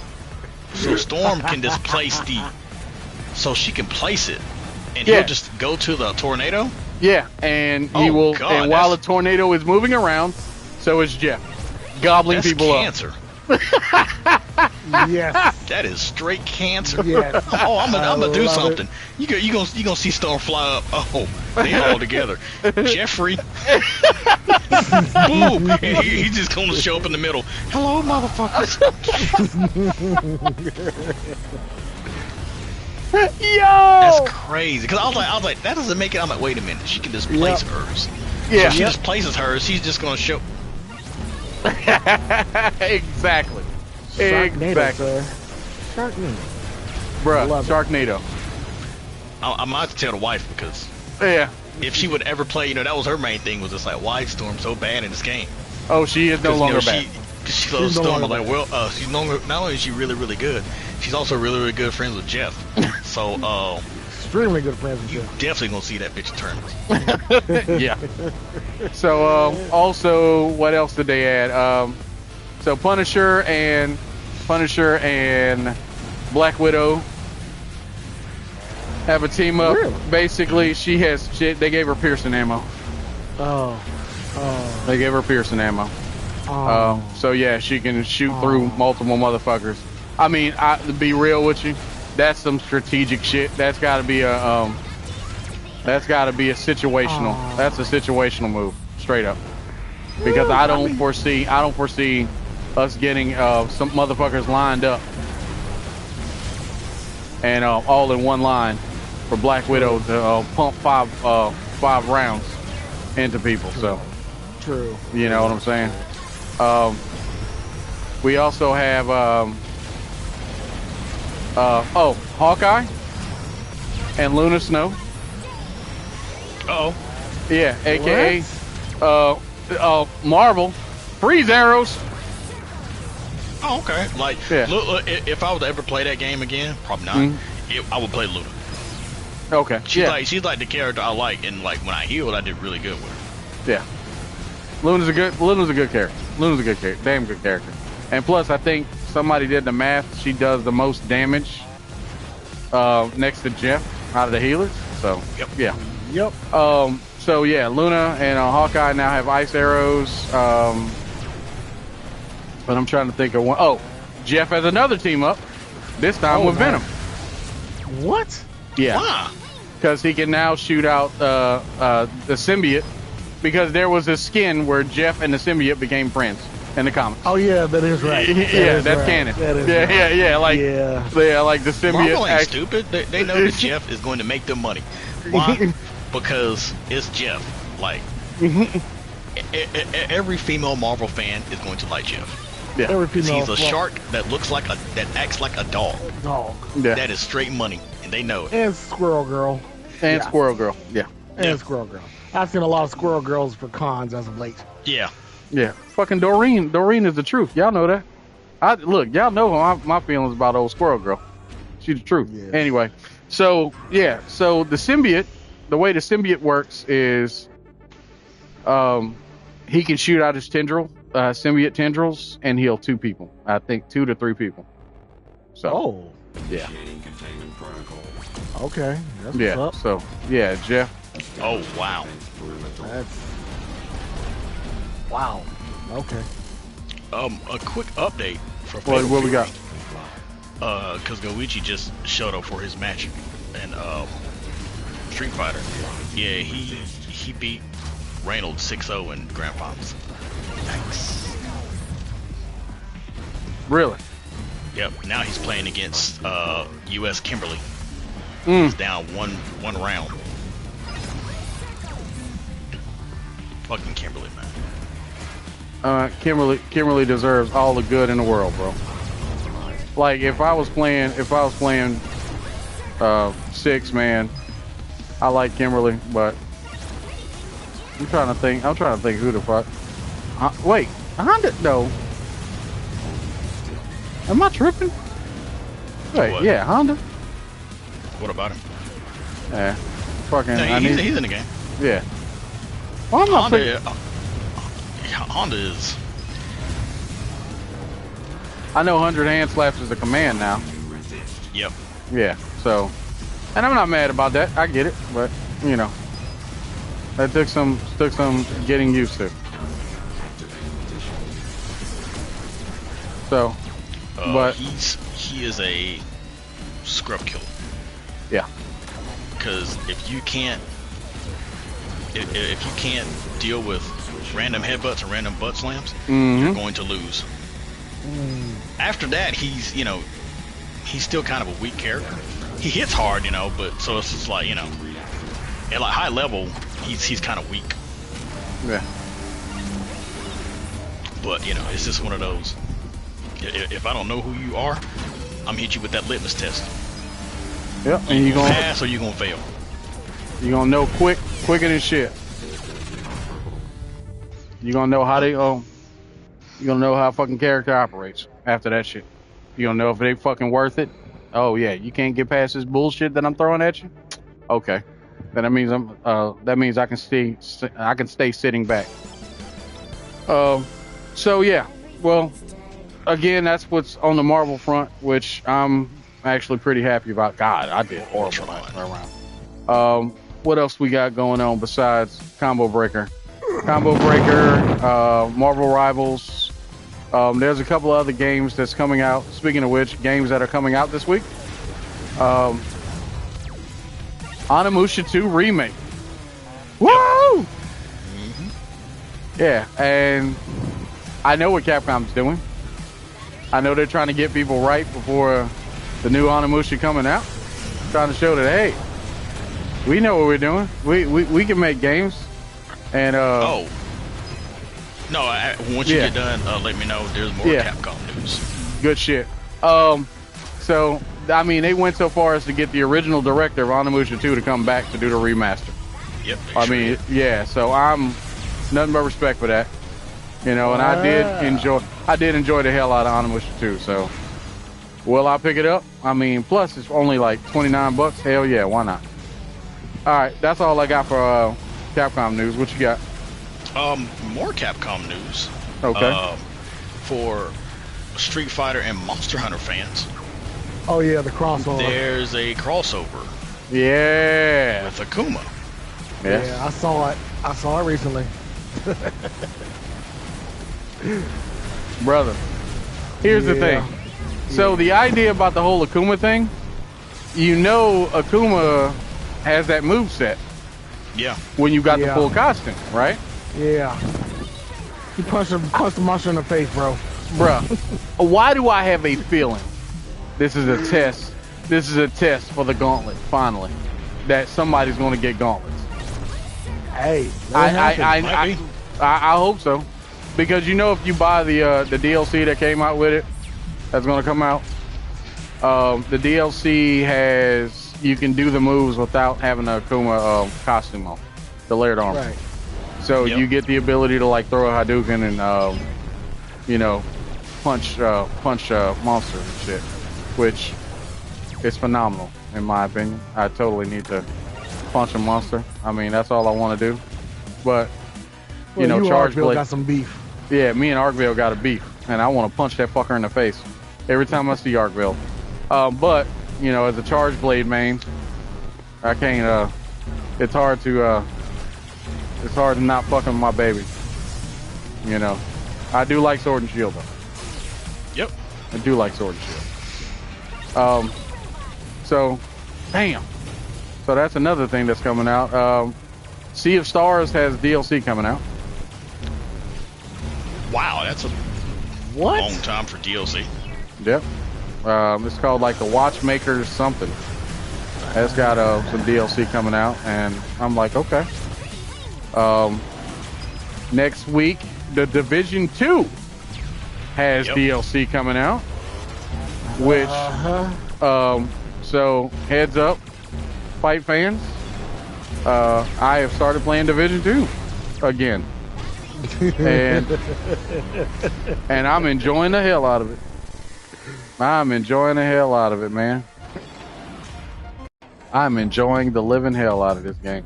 Speaker 2: can just place so she can place it, and he'll just go to the tornado.
Speaker 1: Yeah, and he will.
Speaker 2: God,
Speaker 1: and while the tornado is moving around, so is Jeff, gobbling people
Speaker 2: cancer.
Speaker 3: Yes.
Speaker 2: That is straight cancer.
Speaker 3: Yes.
Speaker 2: Oh, I'm gonna do something.
Speaker 3: It.
Speaker 2: You gonna see Storm fly up. Oh, they all together. Jeffrey. Boom. And he's just gonna show up in the middle. Hello, motherfuckers.
Speaker 1: Yo!
Speaker 2: That's crazy. Cause I was like, that doesn't make it. I'm like, wait a minute. She can just place hers.
Speaker 1: Yeah.
Speaker 2: So she just places hers. She's just gonna show.
Speaker 1: Exactly.
Speaker 3: Sharknado, Sharknado.
Speaker 1: Bruh, Sharknado.
Speaker 2: I might have to tell the wife, because if she would ever play, that was her main thing, was just like, why is Storm so bad in this game?
Speaker 1: Oh, she is no longer bad.
Speaker 2: She loves Storm. I'm like, well, she's not only is she really, really good, she's also really, really good friends with Jeff. So,
Speaker 3: extremely good friends with Jeff.
Speaker 2: Definitely gonna see that bitch in tournaments.
Speaker 1: Yeah. So, also, what else did they add? So Punisher and Black Widow have a team up.
Speaker 3: Really?
Speaker 1: Basically, they gave her piercing ammo.
Speaker 3: Oh.
Speaker 1: They gave her piercing ammo. So yeah, she can shoot through multiple motherfuckers. I mean, to be real with you, that's some strategic shit. That's got to be a situational. That's a situational move, straight up. because I don't foresee us getting some motherfuckers lined up and all in one line for Black Widow to pump five rounds into people. So
Speaker 3: True.
Speaker 1: you know what I'm saying. We also have Hawkeye and Luna Snow.
Speaker 2: Oh,
Speaker 1: yeah, aka Marvel freeze arrows.
Speaker 2: Oh, okay. Like,
Speaker 1: Yeah.
Speaker 2: look, if I was to ever play that game again, probably not. I would play Luna.
Speaker 1: Okay.
Speaker 2: She's like the character I like, and like when I healed, I did really good with her.
Speaker 1: Yeah. Luna's a good character. Damn good character. And plus, I think somebody did the math. She does the most damage next to Jeff out of the healers. So
Speaker 2: Yep.
Speaker 1: yeah.
Speaker 3: Yep.
Speaker 1: So yeah, Luna and Hawkeye now have ice arrows. But I'm trying to think of one. Oh, Jeff has another team up. This time with Venom.
Speaker 3: What?
Speaker 1: Yeah.
Speaker 2: Wow.
Speaker 1: Because he can now shoot out the symbiote. Because there was a skin where Jeff and the symbiote became friends in the comics.
Speaker 3: Oh yeah, that is right.
Speaker 1: That's canon.
Speaker 3: That is right.
Speaker 1: Yeah. Like the symbiote.
Speaker 2: Marvel ain't stupid. They know that Jeff is going to make them money. Why? Because it's Jeff. Like every female Marvel fan is going to like Jeff.
Speaker 1: Yeah.
Speaker 3: Every female.
Speaker 2: He's a shark that acts like a dog.
Speaker 3: Dog.
Speaker 1: Yeah.
Speaker 2: That is straight money, and they know it.
Speaker 3: And Squirrel Girl.
Speaker 1: And Squirrel Girl. Yeah.
Speaker 3: And Squirrel Girl. I've seen a lot of Squirrel Girls for cons as of late.
Speaker 2: Yeah.
Speaker 1: Yeah. Fucking Doreen. Doreen is the truth. Y'all know that. Look, y'all know my feelings about old Squirrel Girl. She's the truth.
Speaker 3: Yes.
Speaker 1: Anyway, so yeah. So the symbiote, the way the symbiote works is, he can shoot out his symbiote tendrils and heal 2 people. I think 2 to 3 people. So. Yeah.
Speaker 3: Okay. That's what's up.
Speaker 1: So yeah, Jeff.
Speaker 2: Oh wow.
Speaker 3: Wow. Okay.
Speaker 2: A quick update for
Speaker 1: What we got?
Speaker 2: Because Goichi just showed up for his match in Street Fighter. Yeah, he beat Reynolds 6-0 in Grand Finals. Nice.
Speaker 1: Really?
Speaker 2: Yep. Now he's playing against U.S. Kimberly. He's down one round. Fucking Kimberly, man.
Speaker 1: Kimberly deserves all the good in the world, bro. Like if I was playing 6 man, I like Kimberly, but I'm trying to think who the fuck. Wait, Honda? No. Am I tripping? Wait,
Speaker 2: What?
Speaker 1: yeah, Honda.
Speaker 2: What about him?
Speaker 1: Yeah, fucking.
Speaker 2: No, he's in the game.
Speaker 1: Yeah. Well, I'm not
Speaker 2: Honda is.
Speaker 1: I know 100 hand slaps is a command now.
Speaker 2: Yep.
Speaker 1: Yeah. So, and I'm not mad about that. I get it, but you know, that took some getting used to. So, but
Speaker 2: he is a scrub killer.
Speaker 1: Yeah.
Speaker 2: Because if you can't deal with random headbutts and random butt slams, you're going to lose. After that, he's still kind of a weak character. He hits hard, but so it's just like, at like high level, he's kind of weak.
Speaker 1: Yeah.
Speaker 2: But it's just one of those. If I don't know who you are, I'm hit you with that litmus test.
Speaker 1: Yep. And you gonna
Speaker 2: pass or you gonna fail.
Speaker 1: You gonna know quicker than shit. You gonna know how you gonna know how a fucking character operates after that shit. You gonna know if they fucking worth it. Oh yeah, you can't get past this bullshit that I'm throwing at you. Okay, then that means I can stay sitting back. So yeah, well, again, that's what's on the Marvel front, which I'm actually pretty happy about. God, I did horrible last round. What else we got going on besides Combo Breaker? Marvel Rivals. There's a couple other games that's coming out. Speaking of which, games that are coming out this week. Onimusha 2 Remake. Woo! Yeah, and I know what Capcom's doing. I know they're trying to get people right before the new Onimusha coming out. Trying to show that, hey, we know what we're doing. We can make games. And
Speaker 2: oh. No, once you get done, let me know. There's more Capcom news.
Speaker 1: Good shit. So, I mean, they went so far as to get the original director of Onimusha 2 to come back to do the remaster.
Speaker 2: Yep.
Speaker 1: I mean, yeah, so I'm nothing but respect for that. You know, and I did enjoy the hell out of Onimusha 2, so will I pick it up? I mean, plus it's only like $29. Hell yeah, why not? All right, that's all I got for Capcom news. What you got?
Speaker 2: More Capcom news.
Speaker 1: Okay.
Speaker 2: For Street Fighter and Monster Hunter fans.
Speaker 3: Oh yeah, the crossover.
Speaker 2: There's a crossover.
Speaker 1: Yeah.
Speaker 2: With Akuma.
Speaker 3: Yes. Yeah, I saw it. I saw it recently.
Speaker 1: Brother, here's the thing. So the idea about the whole Akuma thing, you know, Akuma has that move set.
Speaker 2: Yeah.
Speaker 1: When you got the full costume, right?
Speaker 3: Yeah. You punched the monster in the face, bro.
Speaker 1: Bruh, why do I have a feeling this is a test? This is a test for the gauntlet, finally, that somebody's going to get gauntlets.
Speaker 3: Hey,
Speaker 1: I hope so, because you know, if you buy the DLC that came out with it, that's going to come out. The DLC has, you can do the moves without having a Akuma costume on, the layered armor.
Speaker 3: Right.
Speaker 1: So you get the ability to like throw a Hadouken and you know, punch monsters and shit, which is phenomenal in my opinion. I totally need to punch a monster. I mean, that's all I want to do. But you know, Charge Blade
Speaker 3: got some beef.
Speaker 1: Yeah, me and Arkvale got a beef, and I want to punch that fucker in the face every time I see Arkvale. But you know, as a Charge Blade main, I can't. It's hard to not fucking with my baby. You know, I do like Sword and Shield though.
Speaker 2: Yep.
Speaker 1: I do like Sword and Shield. So, damn. So that's another thing that's coming out. Sea of Stars has DLC coming out.
Speaker 2: Wow, that's a long time for DLC.
Speaker 1: Yep. It's called like the Watchmaker something. That's got some DLC coming out, and I'm like, okay. Next week, The Division 2 has DLC coming out, which, so heads up, fight fans, I have started playing Division 2 again, and I'm enjoying the hell out of it. I'm enjoying the hell out of it, man. I'm enjoying the living hell out of this game.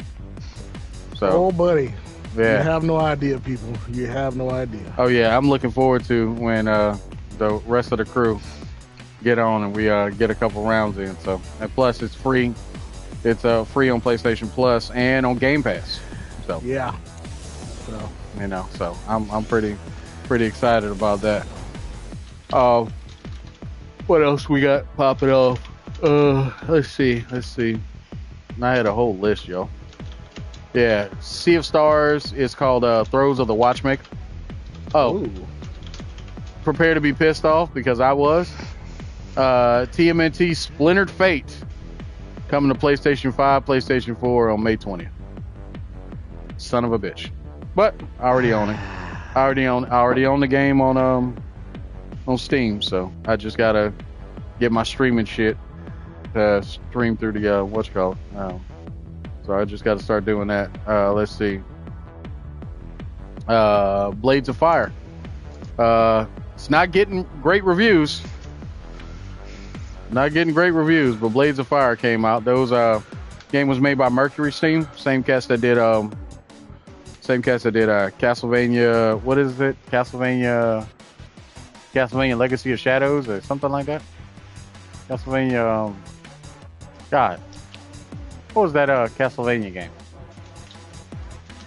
Speaker 1: So,
Speaker 3: oh, buddy.
Speaker 1: Yeah.
Speaker 3: You have no idea, people. You have no idea.
Speaker 1: Oh, yeah. I'm looking forward to when the rest of the crew get on and we get a couple rounds in. So, and plus, it's free. It's free on PlayStation Plus and on Game Pass. So,
Speaker 3: yeah. So,
Speaker 1: you know, so I'm pretty excited about that. What else we got popping off? Let's see. I had a whole list, y'all. Yeah, Sea of Stars is called Throes of the Watchmaker. Oh, ooh. Prepare to be pissed off because I was. TMNT Splintered Fate coming to PlayStation 5, PlayStation 4 on May 20th. Son of a bitch. But I already own it. I already own the game on Steam, so I just gotta get my streaming shit to stream through the whatchamacallit. So I just got to start doing that. Let's see. Blades of Fire. It's not getting great reviews. But Blades of Fire came out. Those game was made by Mercury Steam, same cast that did Castlevania. What is it? Castlevania Legacy of Shadows or something like that. Castlevania. God. What was that Castlevania game?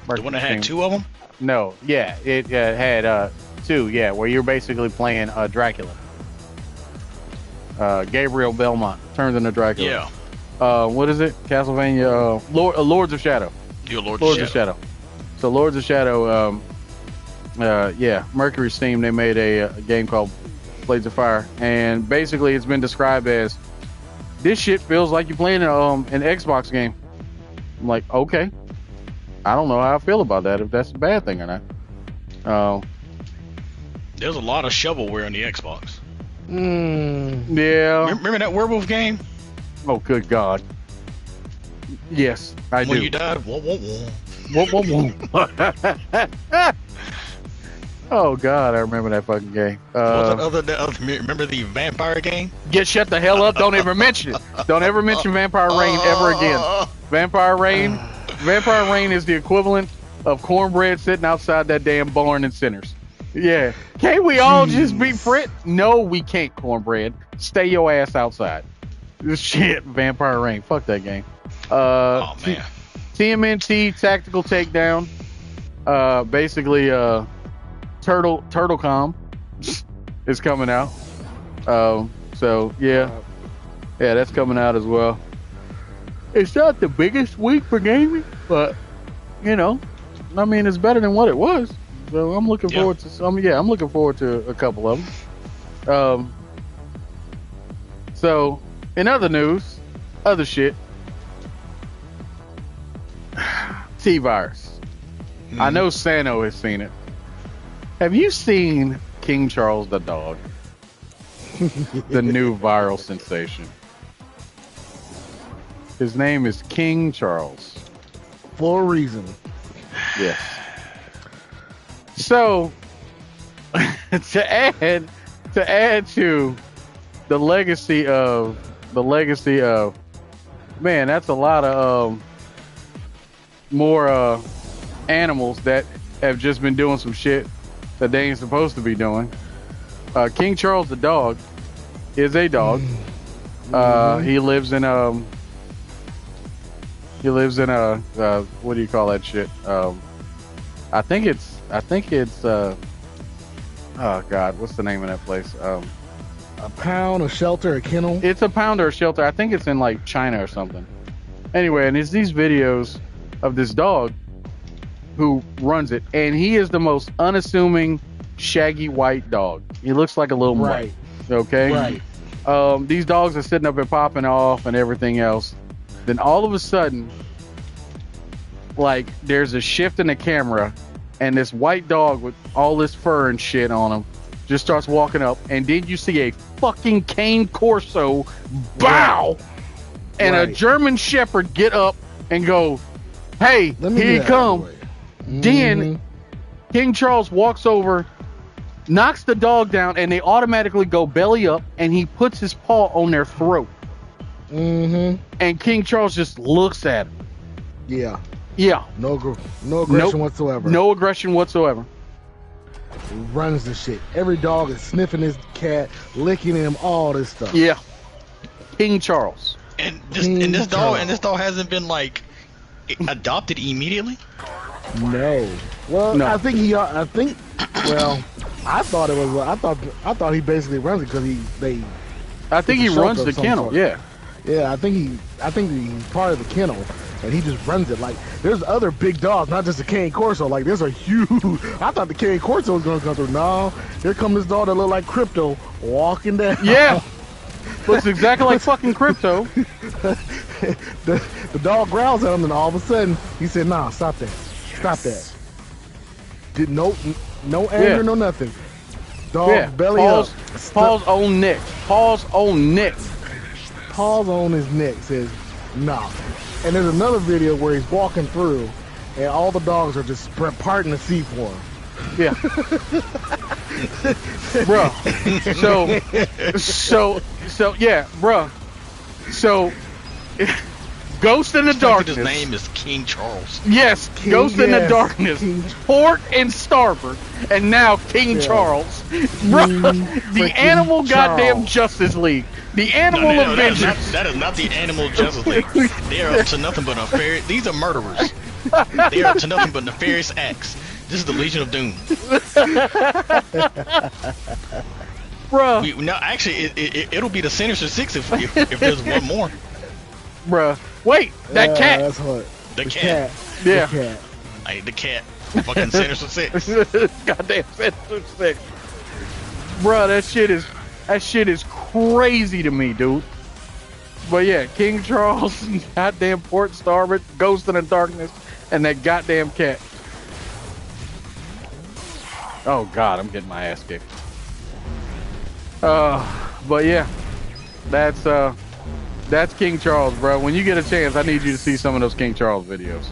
Speaker 2: The one that had two of them?
Speaker 1: No, yeah, it had two, yeah, where you're basically playing Dracula. Gabriel Belmont turns into Dracula.
Speaker 2: Yeah.
Speaker 1: What is it? Castlevania Lords of Shadow.
Speaker 2: Yeah, Lords
Speaker 1: of Shadow. So Lords of Shadow Yeah, Mercury Steam, they made a game called Blades of Fire, and basically it's been described as, this shit feels like you're playing an Xbox game. I'm like, okay, I don't know how I feel about that, if that's a bad thing or not.
Speaker 2: There's a lot of shovelware on the Xbox.
Speaker 1: Yeah.
Speaker 2: Remember that werewolf game?
Speaker 1: Oh, good God. Yes, I do.
Speaker 2: When you died, whoa, whoa, whoa.
Speaker 1: Whoa, whoa, whoa. Oh God, I remember that fucking game.
Speaker 2: Remember the vampire game?
Speaker 1: Shut the hell up! Don't ever mention it. Don't ever mention Vampire Rain ever again. Vampire Rain is the equivalent of cornbread sitting outside that damn barn in Sinners. Yeah, can't we all just be friends? No, we can't. Cornbread, stay your ass outside. Shit, Vampire Rain. Fuck that game.
Speaker 2: Oh man.
Speaker 1: TMNT Tactical Takedown. Basically, Turtlecom is coming out. So yeah, that's coming out as well. It's not the biggest week for gaming, but you know, I mean, it's better than what it was. So I'm looking forward to some. Yeah, I'm looking forward to a couple of them. So in other news, other shit, TeaVirus. I know Sano has seen it. Have you seen King Charles the dog? The new viral sensation. His name is King Charles.
Speaker 3: For a reason.
Speaker 1: Yes. So to add to the legacy of man, that's a lot of more animals that have just been doing some shit that they ain't supposed to be doing. King Charles the dog is a dog. He lives in a what do you call that shit? I think it's oh God, what's the name of that place?
Speaker 3: A pound, a shelter, a kennel.
Speaker 1: It's a pound or a shelter. I think it's in like China or something. Anyway, and it's these videos of this dog who runs it, and he is the most unassuming shaggy white dog. He looks like a little
Speaker 3: right.
Speaker 1: mutt. Okay.
Speaker 3: Right.
Speaker 1: These dogs are sitting up and popping off and everything else. Then all of a sudden, like, there's a shift in the camera, and this white dog with all this fur and shit on him just starts walking up, and then you see a fucking cane corso bow, and a German shepherd get up and go, hey, here you come. Then King Charles walks over, knocks the dog down, and they automatically go belly up, and he puts his paw on their throat. And King Charles just looks at him. Yeah.
Speaker 3: No aggression whatsoever.
Speaker 1: No aggression whatsoever.
Speaker 3: He runs the shit. Every dog is sniffing his cat, licking him, all this stuff.
Speaker 1: Yeah. King Charles.
Speaker 2: And this dog hasn't been like adopted immediately.
Speaker 3: No. Well, no. I thought it was. I thought he basically runs it because
Speaker 1: I think he runs the kennel. Yeah.
Speaker 3: Yeah, I think he's part of the kennel, and he just runs it. Like, there's other big dogs, not just a cane corso. Like, there's a huge. I thought the cane corso was gonna come through. No, here comes this dog that look like Crypto walking down.
Speaker 1: Yeah. Looks exactly like fucking Crypto.
Speaker 3: The dog growls at him, and all of a sudden he said, "Nah, stop that, stop that." Did no anger, no nothing. Dog belly up.
Speaker 1: Paul's own neck. Paul's own neck.
Speaker 3: Paws on his neck, says nah. And there's another video where he's walking through and all the dogs are just parting the sea for him.
Speaker 1: Yeah. Bro. So yeah, bro. So Ghost in the Darkness.
Speaker 2: His name is King Charles.
Speaker 1: Yes, Ghost in the Darkness. Port and starboard, and now King Charles. Bro, the animal goddamn Justice League. The Animal Avengers.
Speaker 2: That is not the Animal Justice League. They are up to nothing but nefarious. These are murderers. They are up to nothing but nefarious acts. This is the Legion of Doom.
Speaker 1: Bro.
Speaker 2: No, actually, it'll be the Sinister Six if there's one more.
Speaker 1: Bruh. Wait, that cat.
Speaker 3: That's hot.
Speaker 2: The cat.
Speaker 1: Yeah.
Speaker 3: The cat.
Speaker 2: Hey, the cat. Fucking Sinister Six.
Speaker 1: Goddamn Sinister Six. Bruh, that shit is crazy to me, dude. But yeah, King Charles, goddamn Port Starboard, Ghost in the Darkness, and that goddamn cat. Oh god, I'm getting my ass kicked. But yeah, that's King Charles, bro. When you get a chance, I need you to see some of those King Charles videos,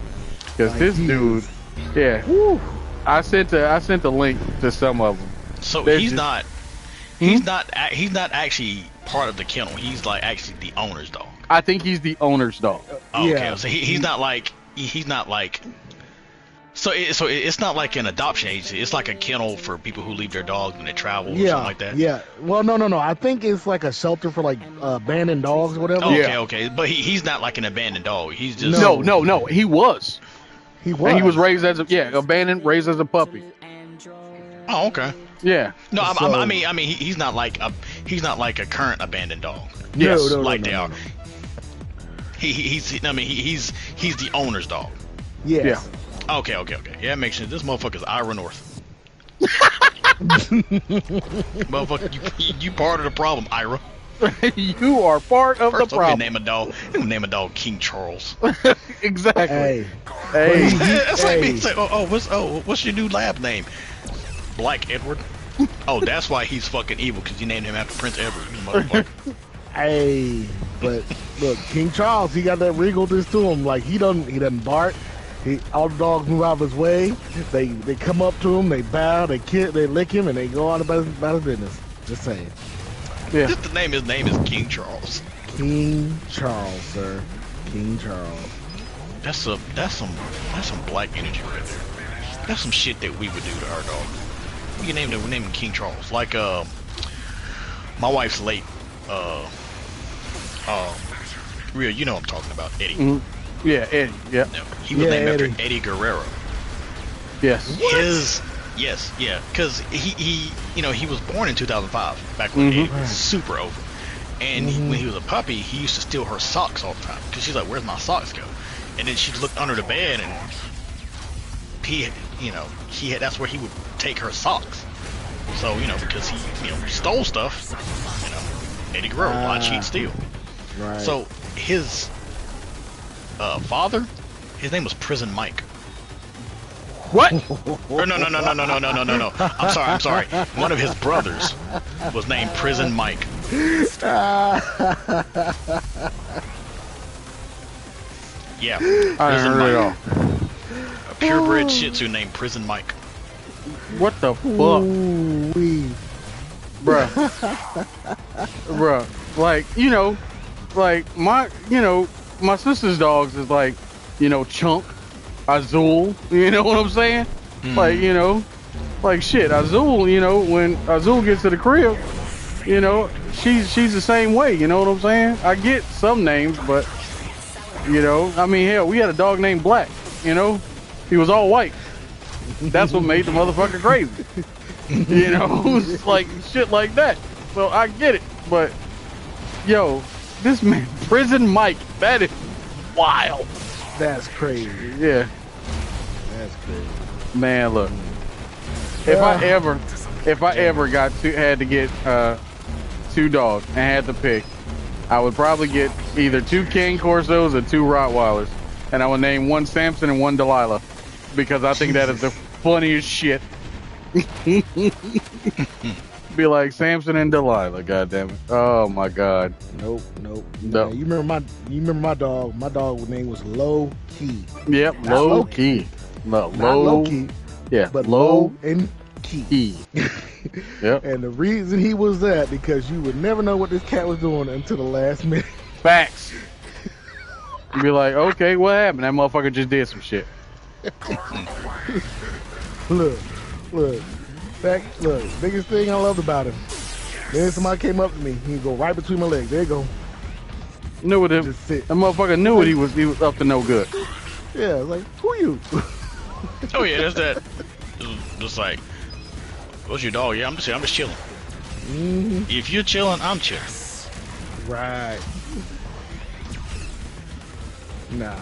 Speaker 1: because this dude, yeah, I sent a link to some of them.
Speaker 2: So he's not actually part of the kennel. He's like actually the owner's dog.
Speaker 1: I think he's the owner's dog.
Speaker 2: Okay,
Speaker 3: Yeah.
Speaker 2: so he's not like so it's not like an adoption agency. It's like a kennel for people who leave their dogs when they travel or something like that.
Speaker 3: Yeah. Well, no. I think it's like a shelter for like abandoned dogs or whatever.
Speaker 2: Okay. But he's not like an abandoned dog. He's just
Speaker 1: No. He was.
Speaker 3: He was.
Speaker 1: And he was raised as abandoned, raised as a puppy.
Speaker 2: Oh, okay.
Speaker 1: Yeah.
Speaker 2: No,
Speaker 3: So-
Speaker 2: I mean he's not like a current abandoned dog.
Speaker 1: Yes.
Speaker 3: No,
Speaker 2: Like
Speaker 3: no,
Speaker 2: they
Speaker 3: no,
Speaker 2: are.
Speaker 3: no.
Speaker 2: He's the owner's dog.
Speaker 3: Yes.
Speaker 1: Yeah.
Speaker 2: Okay. Yeah, that makes sense. This motherfucker's Ira North. Motherfucker, you part of the problem, Ira.
Speaker 1: You are part of
Speaker 2: First
Speaker 1: the
Speaker 2: off,
Speaker 1: problem.
Speaker 2: name a dog King Charles.
Speaker 1: Exactly.
Speaker 3: Hey.
Speaker 1: Hey.
Speaker 2: It's like me
Speaker 3: Hey.
Speaker 2: say, what's your new lab name? Black Edward. Oh, that's why he's fucking evil, because you named him after Prince Edward, you motherfucker.
Speaker 3: Hey, but look, King Charles, he got that regalness to him. Like he doesn't bark. All the dogs move out of his way. They come up to him, they bow, they lick him, and they go on about his business. Just saying.
Speaker 1: Yeah.
Speaker 2: Just his name is King Charles.
Speaker 3: King Charles, sir. King Charles.
Speaker 2: That's some black energy right there. That's some shit that we would do to our dog. We name him King Charles. Like my wife's late Rio, you know what I'm talking about, Eddie.
Speaker 1: Mhm. Yeah, Eddie. Yeah.
Speaker 2: No, he was named
Speaker 3: Eddie.
Speaker 2: after Eddie Guerrero.
Speaker 1: Yes.
Speaker 2: Because he was born in 2005, back when Eddie was super over. And when he was a puppy, he used to steal her socks all the time, because she's like, "Where's my socks go?" And then she looked under the bed, and that's where he would take her socks. So because he stole stuff, Eddie Guerrero, lie, cheat, steal.
Speaker 3: Right.
Speaker 2: So his father, his name was Prison Mike.
Speaker 1: What?
Speaker 2: Or no. I'm sorry. One of his brothers was named Prison Mike. Yeah,
Speaker 1: I
Speaker 2: Prison
Speaker 1: heard it all.
Speaker 2: Mike. A purebred Shih Tzu named Prison Mike.
Speaker 1: What the fuck,
Speaker 3: Ooh-wee.
Speaker 1: bruh? Bruh, like my sister's dogs is like, Chunk, Azul. You know what I'm saying? Like, like shit, Azul. When Azul gets to the crib, she's the same way. You know what I'm saying? I get some names, but I mean, hell, we had a dog named Black. He was all white. That's what made the motherfucker crazy. It's like shit like that. So I get it, but yo, this man, Prison Mike, that is wild.
Speaker 3: That's crazy.
Speaker 1: Yeah,
Speaker 3: That's crazy.
Speaker 1: man, look. If I ever had to get 2 dogs and had to pick, I would probably get either 2 Cane Corsos or 2 Rottweilers, and I would name one Samson and one Delilah, because I think that is the funniest shit. Be like Samson and Delilah, goddammit. Oh my god.
Speaker 3: Nope.
Speaker 1: No.
Speaker 3: Yeah, you remember my dog? My dog name was Low Key.
Speaker 1: Yep,
Speaker 3: Not
Speaker 1: low
Speaker 3: low
Speaker 1: key. No,
Speaker 3: Not low key,
Speaker 1: Yeah,
Speaker 3: but
Speaker 1: low
Speaker 3: low and key.
Speaker 1: key. Yep.
Speaker 3: And the reason he was that, because you would never know what this cat was doing until the last minute.
Speaker 1: Facts. Be like, okay, what happened? That motherfucker just did some shit.
Speaker 3: Look. Biggest thing I loved about him. Then somebody came up to me. He'd go right between my legs. There you go.
Speaker 1: Knew what
Speaker 3: Just sit.
Speaker 1: that motherfucker knew what he was up to no good.
Speaker 3: Yeah, like, who you?
Speaker 2: Oh yeah, that's that. Just like, what's your dog? Yeah, I'm just chilling. If you're chilling, I'm chilling.
Speaker 3: Right. Nah.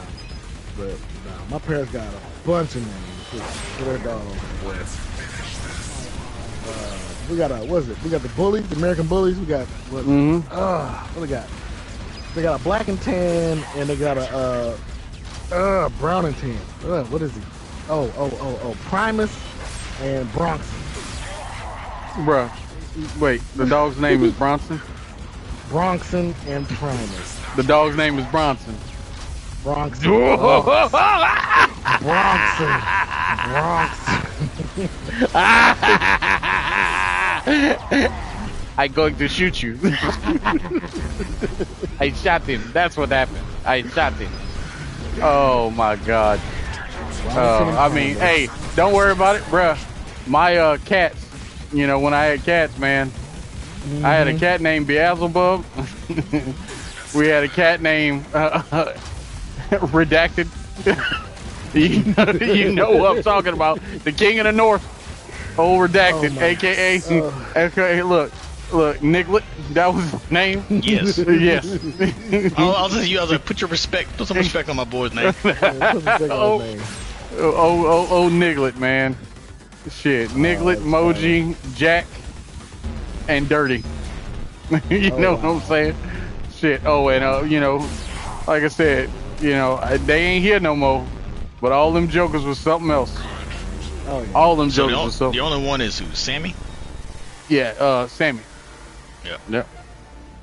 Speaker 3: My parents got a bunch of names. What are dogs? We got what is it? We got the bullies, the American bullies. We got what? What we got? They got a black and tan, and they got a brown and tan. What is he? Oh, Primus and Bronson.
Speaker 1: Bruh, wait, the dog's name is Bronson?
Speaker 3: Bronson and Primus.
Speaker 1: The dog's name is Bronson.
Speaker 3: Bronson. Bronson.
Speaker 1: I'm going to shoot you. I shot him. That's what happened. I shot him. Oh my God. I mean, hey, don't worry about it, bruh. My cats, you know, when I had cats, man, I had a cat named Beelzebub. We had a cat named Redacted. You know what I'm talking about. The King of the North. Old Redacted, aka look, Niglet, that was his name.
Speaker 2: Yes.
Speaker 1: Yes.
Speaker 2: I'll just you put some respect on my boy's name.
Speaker 1: Oh, Niglet, man. Shit, Niglet, Moji, Jack, and Dirty. You know what I'm saying? Shit. Oh, and you know, like I said, you know, they ain't here no more. But all them jokers was something else.
Speaker 3: Oh, yeah.
Speaker 1: All them jokers was something.
Speaker 2: The only one is who? Sammy?
Speaker 1: Yeah, Sammy.
Speaker 2: Yeah.
Speaker 1: Yep.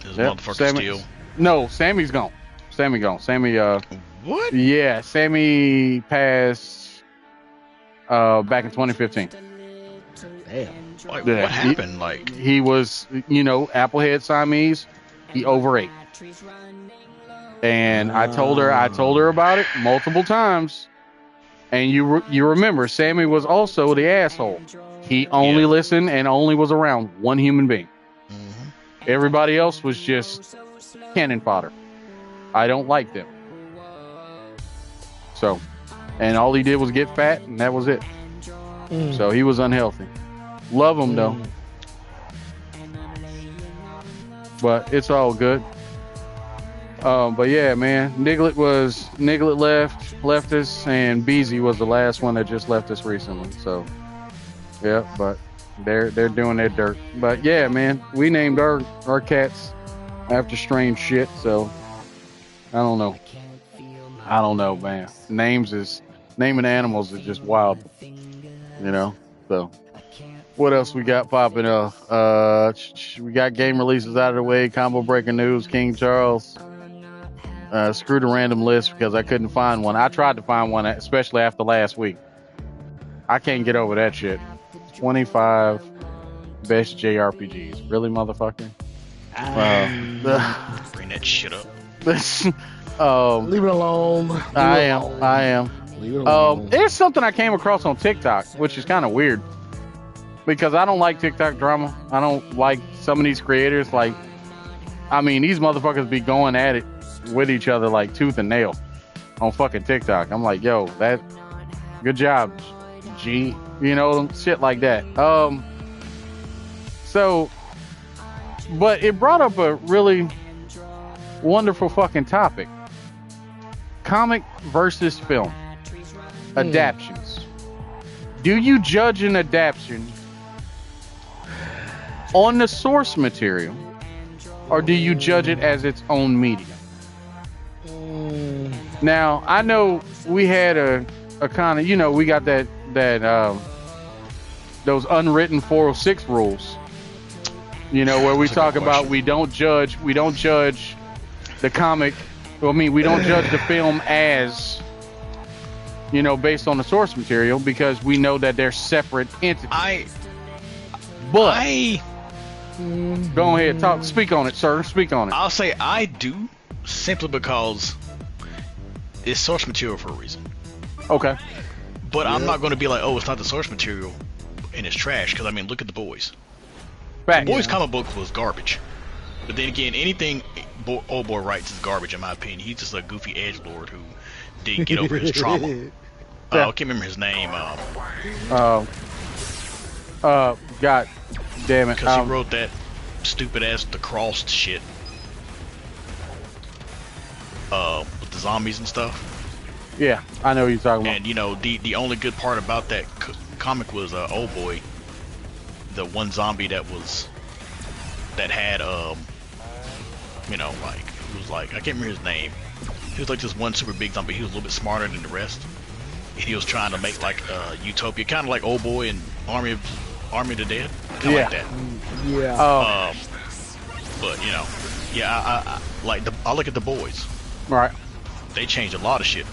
Speaker 2: This motherfucker still.
Speaker 1: No, Sammy's gone. Sammy gone. Sammy.
Speaker 2: What?
Speaker 1: Yeah, Sammy passed back in 2015.
Speaker 3: Damn.
Speaker 2: Like,
Speaker 1: Yeah,
Speaker 2: what happened? Like
Speaker 1: he was, you know, Applehead Siamese. He overate. And I told her about it multiple times. And you remember, Sammy was also the asshole. He only listened and only was around one human being. Everybody else was just cannon fodder. I don't like them. So, and all he did was get fat, and that was it. So he was unhealthy. Love him though. But it's all good. But yeah, man, Niglet left us, and Beezy was the last one that just left us recently. So, yeah, but they're doing their dirt. But yeah, man, we named our cats after strange shit. So I don't know, man. Naming animals is just wild, you know. So what else we got popping up? We got game releases out of the way. Combo breaking news: King Charles. Screw the random list because I couldn't find one. I tried to find one, especially after last week. I can't get over that shit. 25 best JRPGs. Really, motherfucker?
Speaker 2: bring that shit up.
Speaker 3: Leave it alone.
Speaker 1: I am.
Speaker 3: Leave it alone.
Speaker 1: There's something I came across on TikTok, which is kind of weird. Because I don't like TikTok drama. I don't like some of these creators. Like, I mean, these motherfuckers be going at it with each other like tooth and nail on fucking TikTok. I'm like, yo, that good job, G. You know, shit like that. So, but it brought up a really wonderful fucking topic. Comic versus film. Adaptions. Do you judge an adaptation on the source material, or do you judge it as its own medium? Now, I know we had a kind of, you know, we got that those unwritten 406 rules, you know, where we talk about we don't judge the comic. I mean, we don't judge the film as, you know, based on the source material, because we know that they're separate entities. Go ahead, speak on it, sir. Speak on it.
Speaker 2: I'll say I do, simply because it's source material for a reason.
Speaker 1: Okay.
Speaker 2: But I'm not going to be like, oh, it's not the source material and it's trash, because I mean, look at The Boys.
Speaker 1: Fact.
Speaker 2: The Boys comic book was garbage. But then again, anything Old Boy writes is garbage in my opinion. He's just a goofy edgelord who didn't get over his trauma. I can't remember his name.
Speaker 1: God damn it.
Speaker 2: Because he wrote that stupid ass The Crossed shit. With the zombies and stuff.
Speaker 1: Yeah, I know what you're talking about.
Speaker 2: And you know, the only good part about that comic was Old Boy, the one zombie that had you know, like it was like I can't remember his name. He was like this one super big zombie. He was a little bit smarter than the rest. And he was trying to make like Utopia, kind of like Old Boy and Army of the Dead, kind of like that.
Speaker 3: Yeah.
Speaker 2: But you know, yeah, I look at the boys.
Speaker 1: Right.
Speaker 2: They changed a lot of shit.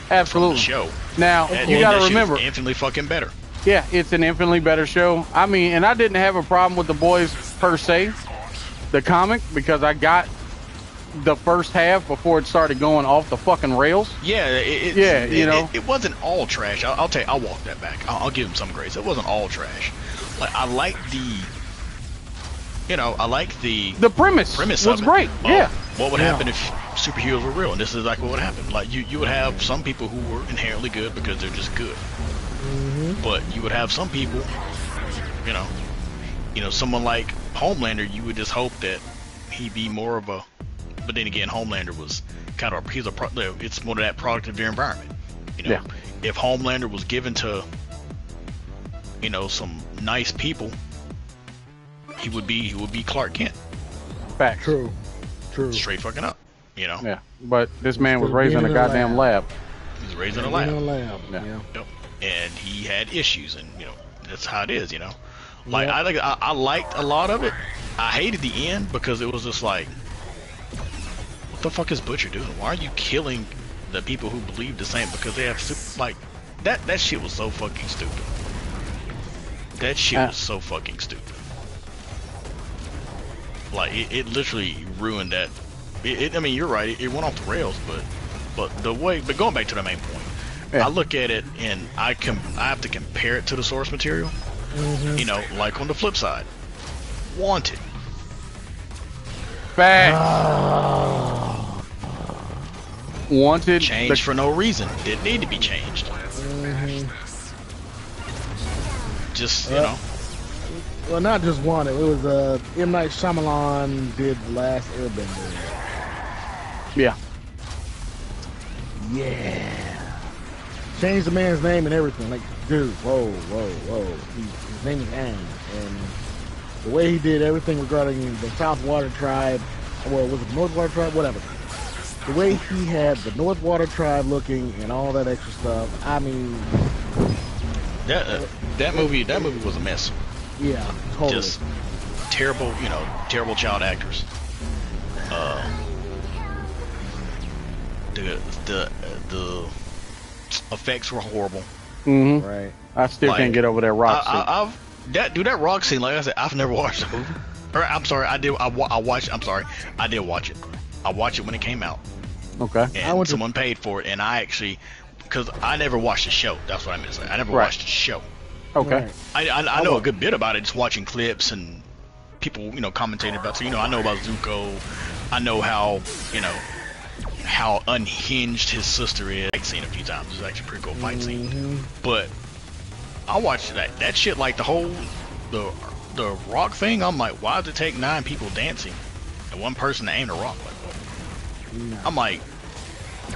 Speaker 1: Absolutely.
Speaker 2: From the show.
Speaker 1: Now
Speaker 2: And
Speaker 1: you
Speaker 2: that
Speaker 1: got to
Speaker 2: shit
Speaker 1: remember,
Speaker 2: is infinitely fucking better.
Speaker 1: yeah, it's an infinitely better show. I mean, and I didn't have a problem with the boys per se, the comic, because I got the first half before it started going off the fucking rails.
Speaker 2: Yeah,
Speaker 1: you know,
Speaker 2: it wasn't all trash. I'll tell you, I'll walk that back. I'll give him some grace. It wasn't all trash. Like I like the
Speaker 1: premise
Speaker 2: was
Speaker 1: was great. Yeah.
Speaker 2: What would happen if superheroes were real? And this is exactly what would happen. Like you would have some people who were inherently good because they're just good. But you would have some people, you know, someone like Homelander. You would just hope that he'd be more of a. But then again, Homelander was kind of it's more of that product of your environment. You know,
Speaker 1: Yeah.
Speaker 2: if Homelander was given to, you know, some nice people, he would be Clark Kent.
Speaker 1: Facts.
Speaker 3: True.
Speaker 2: Straight fucking up. You know.
Speaker 1: Yeah. But this man was raised in a goddamn lab.
Speaker 2: He was raised in a
Speaker 3: In
Speaker 2: lab.
Speaker 3: a lab.
Speaker 1: Yeah.
Speaker 3: Yeah.
Speaker 2: Yep. And he had issues, and you know that's how it is. You know, like I liked a lot of it. I hated the end because it was just like, what the fuck is Butcher doing? Why are you killing the people who believe the same? Because they have like that shit was so fucking stupid. That shit was so fucking stupid. Like it literally ruined that. I mean, you're right. It went off the rails, but going back to the main point.
Speaker 1: Yeah.
Speaker 2: I look at it and I have to compare it to the source material. You know, like on the flip side, Wanted.
Speaker 1: Facts. Wanted.
Speaker 2: Changed for no reason. Didn't need to be changed. Just, you know.
Speaker 3: Well, not just one. It was M. Night Shyamalan did The Last Airbender.
Speaker 1: Yeah.
Speaker 3: Yeah. Changed the man's name and everything. Like, dude, whoa. His name is Aang. And the way he did everything regarding the South Water Tribe, well, was it the North Water Tribe? Whatever. The way he had the North Water Tribe looking and all that extra stuff, I mean...
Speaker 2: That movie was a mess.
Speaker 3: Yeah, totally.
Speaker 2: Just terrible child actors. The effects were horrible.
Speaker 1: Mm-hmm.
Speaker 3: Right.
Speaker 1: I still can't get over that rock scene.
Speaker 2: That rock scene, like I said, I've never watched the movie. Or, I'm sorry, I did. I watched. I'm sorry, I did watch it. I watched it when it came out.
Speaker 1: Okay.
Speaker 2: And someone paid for it, and I actually, because I never watched the show. That's what I meant to say. I never watched the show.
Speaker 1: Okay.
Speaker 3: Right.
Speaker 2: I know a good bit about it, just watching clips and people, commentating about. So, I know about Zuko. I know how unhinged his sister is. I've seen a few times. It's actually a pretty cool fight scene. But I watched that shit, like the rock thing. I'm like, why does it take 9 people dancing and one person to aim the rock? Like, what? I'm like,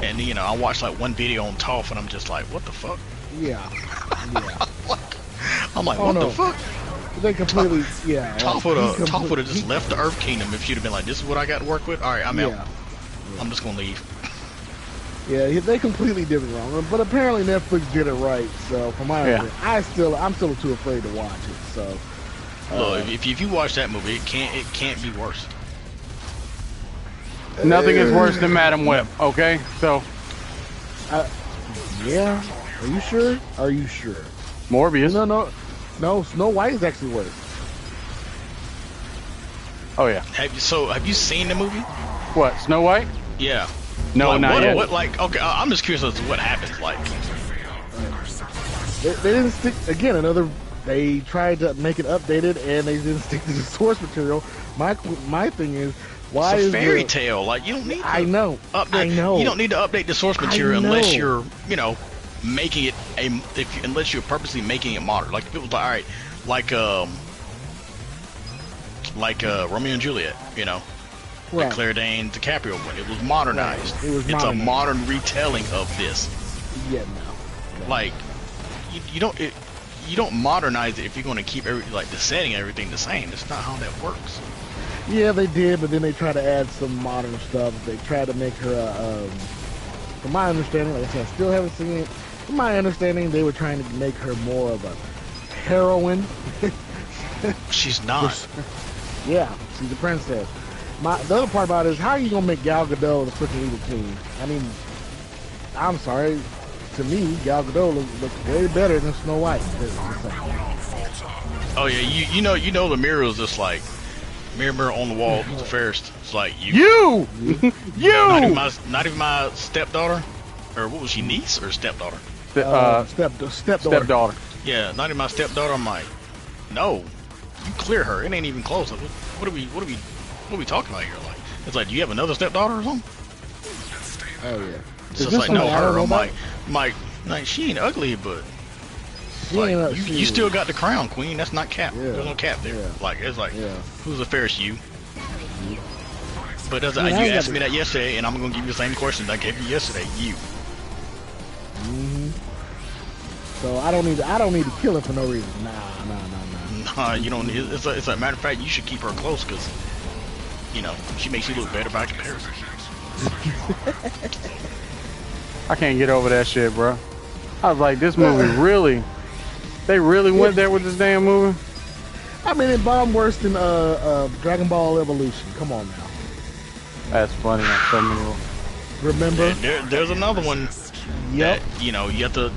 Speaker 2: and I watched like one video on Toph, and I'm just like, what the fuck?
Speaker 3: Yeah.
Speaker 2: I'm like, what the fuck?
Speaker 3: They completely,
Speaker 2: Toph would have just left the Earth Kingdom if she'd have been like, this is what I got to work with. All right, I'm out. I'm just gonna leave.
Speaker 3: Yeah, they completely did it wrong, but apparently Netflix did it right. So from my opinion, I'm still too afraid to watch it. So,
Speaker 2: look, if you watch that movie, it can't be worse.
Speaker 1: Nothing is worse than Madam Web. Okay, so.
Speaker 3: Yeah. Are you sure? Are you sure?
Speaker 1: Morbius.
Speaker 3: No. Snow White is actually worse.
Speaker 1: Oh yeah.
Speaker 2: Have you seen the movie?
Speaker 1: What, Snow White?
Speaker 2: Yeah.
Speaker 1: No, not yet.
Speaker 2: Okay, I'm just curious as to what happens. Like,
Speaker 3: they didn't stick again. They tried to make it updated, and they didn't stick to the source material. My thing is, why
Speaker 2: it's a fairy tale? Like, you don't need.
Speaker 3: I know.
Speaker 2: You don't need to update the source material unless you're, making it unless you're purposely making it modern. Like if it was like, all right, like Romeo and Juliet,
Speaker 3: Right.
Speaker 2: Claire Danes DiCaprio one. It was modernized.
Speaker 3: Right. It was
Speaker 2: It's a modern retelling of this.
Speaker 3: Yeah, no.
Speaker 2: Like, you don't you don't modernize it if you're going to keep the setting and everything the same. That's not how that works.
Speaker 3: Yeah, they did, but then they tried to add some modern stuff. They tried to make her, from my understanding, like I said, I still haven't seen it. From my understanding, they were trying to make her more of a heroine.
Speaker 2: She's not.
Speaker 3: Yeah, she's a princess. The other part about it is, how are you going to make Gal Gadot the freaking evil queen? I mean, I'm sorry. To me, Gal Gadot looks way better than Snow White.
Speaker 2: Oh yeah, you know the mirror is just like mirror on the wall. Who's the fairest? It's like you.
Speaker 1: You.
Speaker 2: Not even my stepdaughter, or what was she, niece or stepdaughter?
Speaker 3: Stepdaughter.
Speaker 2: Yeah, not even my stepdaughter. I'm like, no, you clear her. It ain't even close. Like, what are we talking about here? Like, it's like, do you have another stepdaughter or something?
Speaker 3: Oh yeah.
Speaker 2: It's just like, no, her. I'm like, she ain't ugly, but you still got the crown, queen. That's not cap.
Speaker 3: Yeah.
Speaker 2: There's no cap there.
Speaker 3: Yeah.
Speaker 2: Like, it's like,
Speaker 3: yeah.
Speaker 2: Who's the fairest? You. But you asked me that yesterday, and I'm gonna give you the same question I gave you yesterday. You.
Speaker 3: So I don't need to kill her for no reason. Nah.
Speaker 2: Nah, you don't. It's a matter of fact, you should keep her close because, she makes you look better by comparison.
Speaker 1: I can't get over that shit, bro. I was like, this movie they really went there with this damn movie.
Speaker 3: I mean, it bombed worse than Dragon Ball Evolution. Come on now.
Speaker 1: That's funny on so many levels.
Speaker 3: Remember?
Speaker 2: There's another one.
Speaker 3: Yep.
Speaker 2: That, you have to.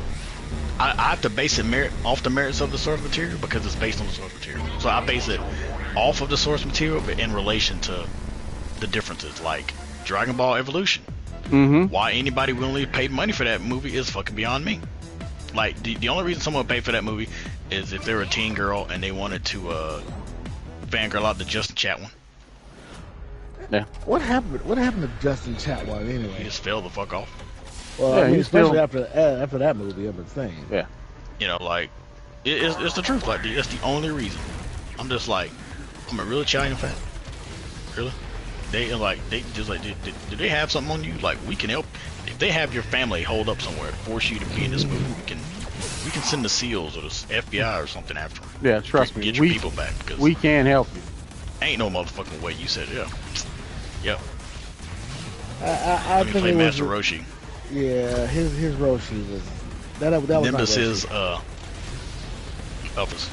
Speaker 2: I have to base it off the merits of the source material because it's based on the source material. So I base it off of the source material, but in relation to the differences, like Dragon Ball Evolution. Why anybody willingly paid money for that movie is fucking beyond me. Like, the only reason someone would pay for that movie is if they're a teen girl and they wanted to fangirl out the Justin Chatwin.
Speaker 1: Yeah.
Speaker 3: What happened to Justin Chatwin anyway?
Speaker 2: He just fell the fuck off.
Speaker 3: Well,
Speaker 1: yeah,
Speaker 3: I mean, especially
Speaker 1: still...
Speaker 3: after that movie, I'm insane.
Speaker 1: Yeah.
Speaker 2: It's the truth. Like, that's the only reason. I'm just like, I'm a real Italian fan. Really? Do they have something on you? Like, we can help. If they have your family hold up somewhere to force you to be in this movie, we can send the SEALs or the FBI or something after them.
Speaker 1: Yeah, trust me.
Speaker 2: Get your people back because
Speaker 1: we can help you.
Speaker 2: Ain't no motherfucking way. You said Yep.
Speaker 3: I think
Speaker 2: play
Speaker 3: it
Speaker 2: Master
Speaker 3: was,
Speaker 2: Roshi.
Speaker 3: Yeah, his Roshi was that was
Speaker 2: Nimbus
Speaker 3: not
Speaker 2: is Elvis.